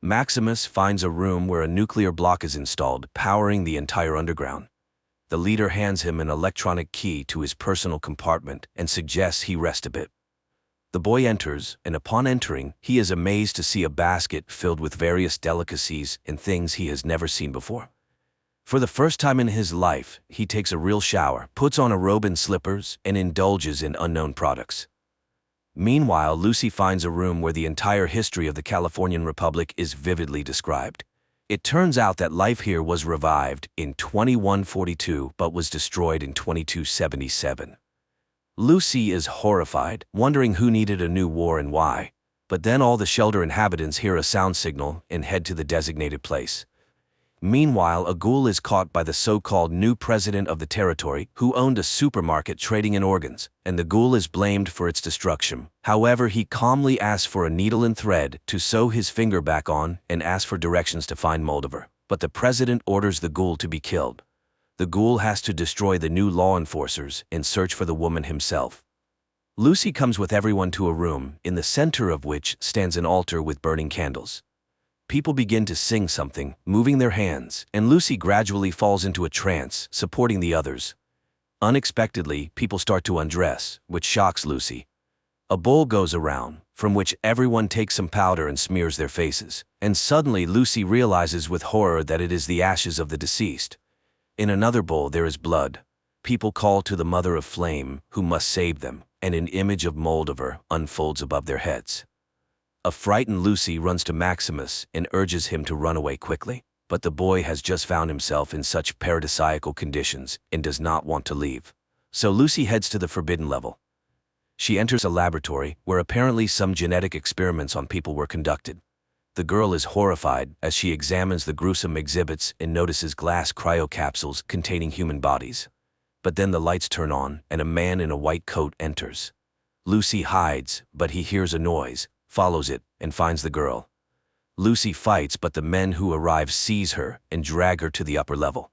Maximus finds a room where a nuclear block is installed, powering the entire underground. The leader hands him an electronic key to his personal compartment and suggests he rest a bit. The boy enters, and upon entering, he is amazed to see a basket filled with various delicacies and things he has never seen before. For the first time in his life, he takes a real shower, puts on a robe and slippers, and indulges in unknown products. Meanwhile, Lucy finds a room where the entire history of the Californian Republic is vividly described. It turns out that life here was revived in 2142 but was destroyed in 2277. Lucy is horrified, wondering who needed a new war and why. But then all the shelter inhabitants hear a sound signal and head to the designated place. Meanwhile, a ghoul is caught by the so-called new president of the territory, who owned a supermarket trading in organs, and the ghoul is blamed for its destruction. However, he calmly asks for a needle and thread to sew his finger back on and asks for directions to find Moldover. But the president orders the ghoul to be killed. The ghoul has to destroy the new law enforcers and search for the woman himself. Lucy comes with everyone to a room, in the center of which stands an altar with burning candles. People begin to sing something, moving their hands, and Lucy gradually falls into a trance, supporting the others. Unexpectedly, people start to undress, which shocks Lucy. A bowl goes around, from which everyone takes some powder and smears their faces, and suddenly Lucy realizes with horror that it is the ashes of the deceased. In another bowl there is blood. People call to the Mother of Flame, who must save them, and an image of Moldover unfolds above their heads. A frightened Lucy runs to Maximus and urges him to run away quickly, but the boy has just found himself in such paradisiacal conditions and does not want to leave. So Lucy heads to the forbidden level. She enters a laboratory where apparently some genetic experiments on people were conducted. The girl is horrified as she examines the gruesome exhibits and notices glass cryocapsules containing human bodies. But then the lights turn on and a man in a white coat enters. Lucy hides, but he hears a noise, follows it, and finds the girl. Lucy fights, but the men who arrive seize her and drag her to the upper level.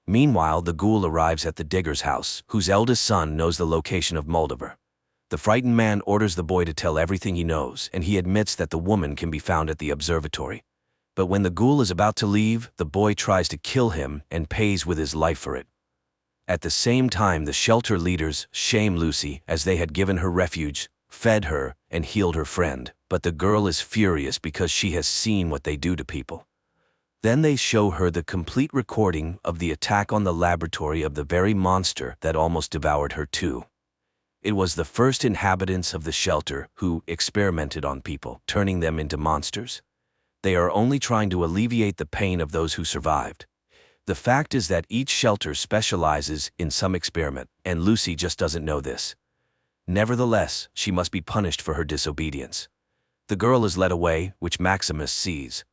Meanwhile, the ghoul arrives at the digger's house, whose eldest son knows the location of Moldover. The frightened man orders the boy to tell everything he knows, and he admits that the woman can be found at the observatory. But when the ghoul is about to leave, the boy tries to kill him and pays with his life for it. At the same time, the shelter leaders shame Lucy as they had given her refuge, fed her, and healed her friend, but the girl is furious because she has seen what they do to people. Then they show her the complete recording of the attack on the laboratory of the very monster that almost devoured her too. It was the first inhabitants of the shelter who experimented on people, turning them into monsters. They are only trying to alleviate the pain of those who survived. The fact is that each shelter specializes in some experiment, and Lucy just doesn't know this. Nevertheless, she must be punished for her disobedience. The girl is led away, which Maximus sees.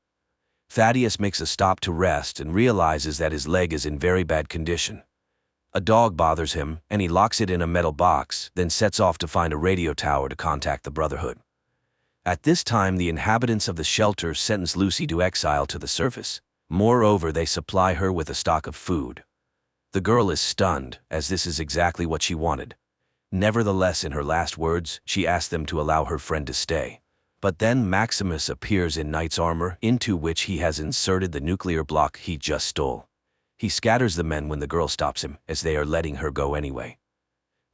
Thaddeus makes a stop to rest and realizes that his leg is in very bad condition. A dog bothers him, and he locks it in a metal box, then sets off to find a radio tower to contact the Brotherhood. At this time, the inhabitants of the shelter sentence Lucy to exile to the surface. Moreover, they supply her with a stock of food. The girl is stunned, as this is exactly what she wanted. Nevertheless, in her last words, she asks them to allow her friend to stay. But then Maximus appears in knight's armor, into which he has inserted the nuclear block he just stole. He scatters the men when the girl stops him, as they are letting her go anyway.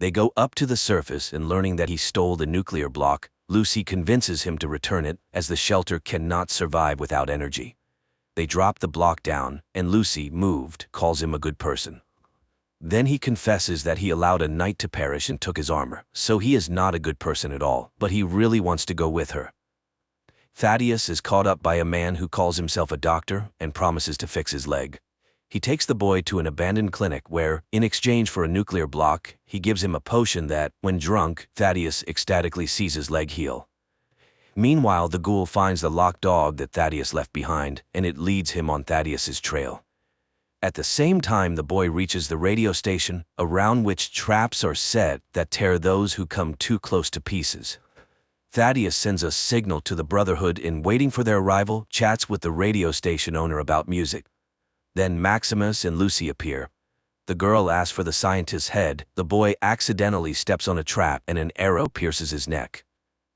They go up to the surface, and learning that he stole the nuclear block, Lucy convinces him to return it, as the shelter cannot survive without energy. They drop the block down, and Lucy, moved, calls him a good person. Then he confesses that he allowed a knight to perish and took his armor, so he is not a good person at all, but he really wants to go with her. Thaddeus is caught up by a man who calls himself a doctor and promises to fix his leg. He takes the boy to an abandoned clinic where, in exchange for a nuclear block, he gives him a potion that, when drunk, Thaddeus ecstatically sees his leg heal. Meanwhile, the ghoul finds the locked dog that Thaddeus left behind, and it leads him on Thaddeus's trail. At the same time, the boy reaches the radio station, around which traps are set that tear those who come too close to pieces. Thaddeus sends a signal to the Brotherhood and, waiting for their arrival, chats with the radio station owner about music. Then Maximus and Lucy appear. The girl asks for the scientist's head, the boy accidentally steps on a trap and an arrow pierces his neck.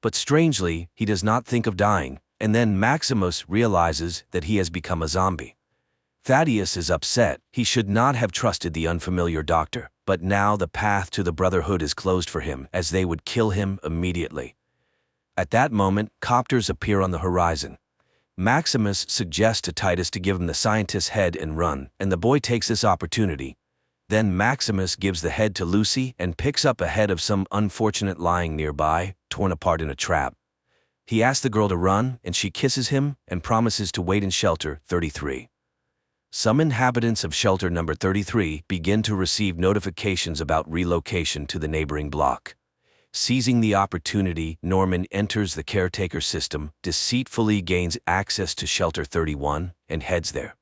But strangely, he does not think of dying, and then Maximus realizes that he has become a zombie. Thaddeus is upset. He should not have trusted the unfamiliar doctor, but now the path to the Brotherhood is closed for him, as they would kill him immediately. At that moment, copters appear on the horizon. Maximus suggests to Titus to give him the scientist's head and run, and the boy takes this opportunity. Then Maximus gives the head to Lucy and picks up a head of some unfortunate lying nearby, torn apart in a trap. He asks the girl to run, and she kisses him and promises to wait in shelter 33. Some inhabitants of shelter number 33 begin to receive notifications about relocation to the neighboring block. Seizing the opportunity, Norman enters the caretaker system, deceitfully gains access to Shelter 31, and heads there.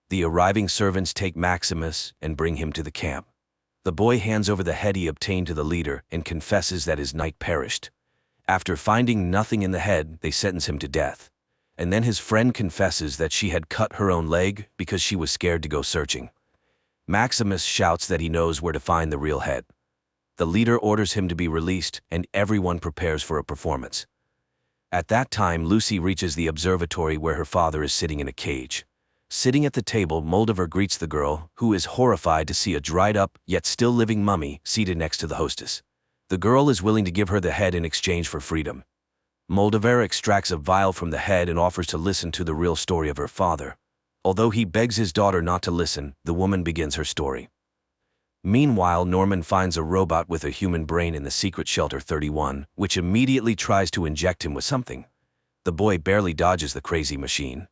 The arriving servants take Maximus and bring him to the camp. The boy hands over the head he obtained to the leader and confesses that his knight perished. After finding nothing in the head, they sentence him to death. And then his friend confesses that she had cut her own leg because she was scared to go searching. Maximus shouts that he knows where to find the real head. The leader orders him to be released, and everyone prepares for a performance. At that time, Lucy reaches the observatory where her father is sitting in a cage. Sitting at the table, Moldaver greets the girl, who is horrified to see a dried-up, yet still living mummy seated next to the hostess. The girl is willing to give her the head in exchange for freedom. Moldaver extracts a vial from the head and offers to listen to the real story of her father. Although he begs his daughter not to listen, the woman begins her story. Meanwhile, Norman finds a robot with a human brain in the secret Shelter 31, which immediately tries to inject him with something. The boy barely dodges the crazy machine.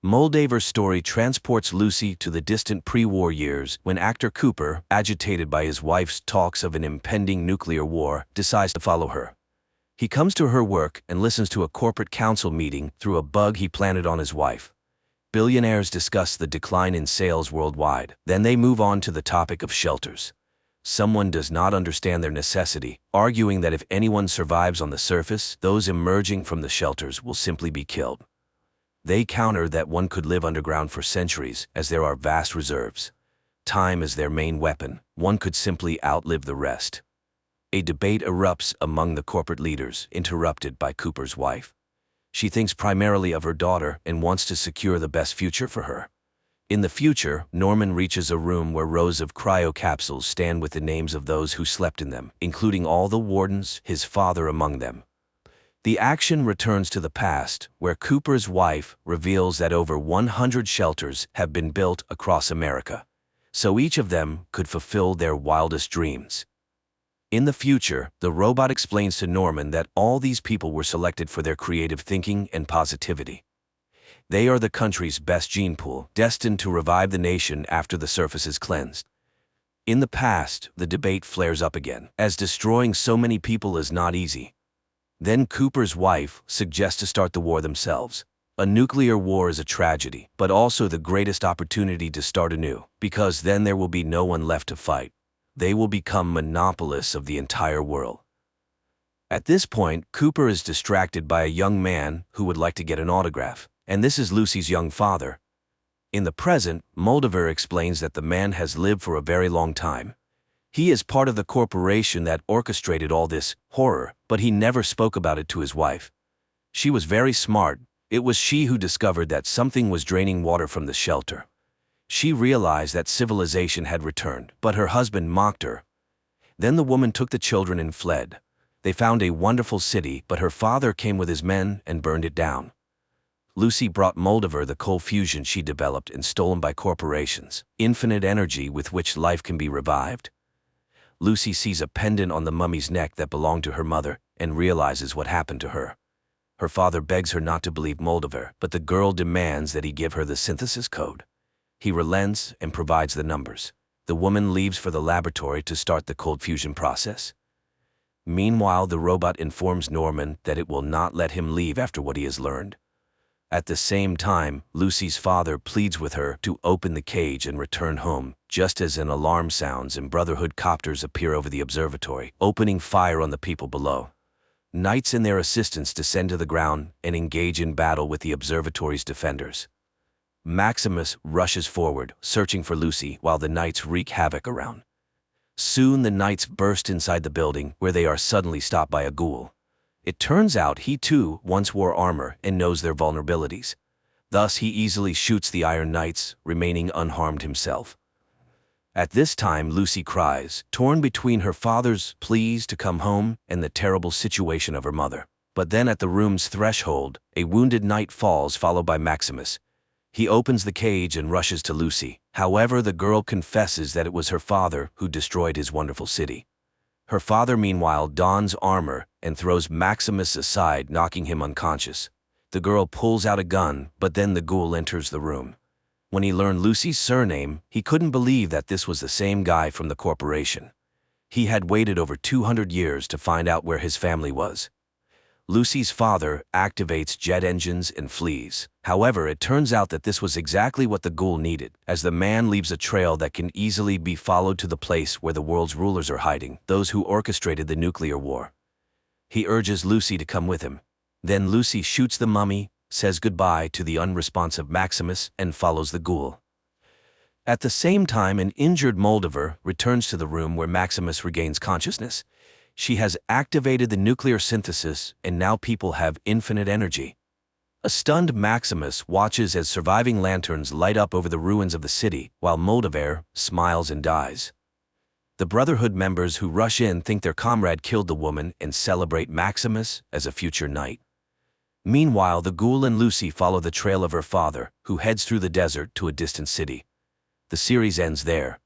Moldaver's story transports Lucy to the distant pre-war years when actor Cooper, agitated by his wife's talks of an impending nuclear war, decides to follow her. He comes to her work and listens to a corporate council meeting through a bug he planted on his wife. Billionaires discuss the decline in sales worldwide. Then they move on to the topic of shelters. Someone does not understand their necessity, arguing that if anyone survives on the surface, those emerging from the shelters will simply be killed. They counter that one could live underground for centuries, as there are vast reserves. Time is their main weapon. One could simply outlive the rest. A debate erupts among the corporate leaders, interrupted by Cooper's wife. She thinks primarily of her daughter and wants to secure the best future for her. In the future, Norman reaches a room where rows of cryo capsules stand with the names of those who slept in them, including all the wardens, his father among them. The action returns to the past, where Cooper's wife reveals that over 100 shelters have been built across America, so each of them could fulfill their wildest dreams. In the future, the robot explains to Norman that all these people were selected for their creative thinking and positivity. They are the country's best gene pool, destined to revive the nation after the surface is cleansed. In the past, the debate flares up again, as destroying so many people is not easy. Then Cooper's wife suggests to start the war themselves. A nuclear war is a tragedy, but also the greatest opportunity to start anew, because then there will be no one left to fight. They will become monopolists of the entire world. At this point, Cooper is distracted by a young man who would like to get an autograph, and this is Lucy's young father. In the present, Moldaver explains that the man has lived for a very long time. He is part of the corporation that orchestrated all this horror, but he never spoke about it to his wife. She was very smart. It was she who discovered that something was draining water from the shelter. She realized that civilization had returned, but her husband mocked her. Then the woman took the children and fled. They found a wonderful city, but her father came with his men and burned it down. Lucy brought Moldover the cold fusion she developed and stolen by corporations, infinite energy with which life can be revived. Lucy sees a pendant on the mummy's neck that belonged to her mother and realizes what happened to her. Her father begs her not to believe Moldover, but the girl demands that he give her the synthesis code. He relents and provides the numbers. The woman leaves for the laboratory to start the cold fusion process. Meanwhile, the robot informs Norman that it will not let him leave after what he has learned. At the same time, Lucy's father pleads with her to open the cage and return home, just as an alarm sounds and Brotherhood copters appear over the observatory, opening fire on the people below. Knights and their assistants descend to the ground and engage in battle with the observatory's defenders. Maximus rushes forward, searching for Lucy while the knights wreak havoc around. Soon the knights burst inside the building, where they are suddenly stopped by a ghoul. It turns out he too once wore armor and knows their vulnerabilities. Thus he easily shoots the Iron Knights, remaining unharmed himself. At this time Lucy cries, torn between her father's pleas to come home and the terrible situation of her mother. But then at the room's threshold, a wounded knight falls, followed by Maximus. He opens the cage and rushes to Lucy. However, the girl confesses that it was her father who destroyed his wonderful city. Her father, meanwhile, dons armor and throws Maximus aside, knocking him unconscious. The girl pulls out a gun, but then the ghoul enters the room. When he learned Lucy's surname, he couldn't believe that this was the same guy from the corporation. He had waited over 200 years to find out where his family was. Lucy's father activates jet engines and flees. However, it turns out that this was exactly what the ghoul needed, as the man leaves a trail that can easily be followed to the place where the world's rulers are hiding, those who orchestrated the nuclear war. He urges Lucy to come with him. Then Lucy shoots the mummy, says goodbye to the unresponsive Maximus, and follows the ghoul. At the same time, an injured Moldover returns to the room where Maximus regains consciousness. She has activated the nuclear synthesis, and now people have infinite energy. A stunned Maximus watches as surviving lanterns light up over the ruins of the city, while Moldover smiles and dies. The Brotherhood members who rush in think their comrade killed the woman and celebrate Maximus as a future knight. Meanwhile, the ghoul and Lucy follow the trail of her father, who heads through the desert to a distant city. The series ends there.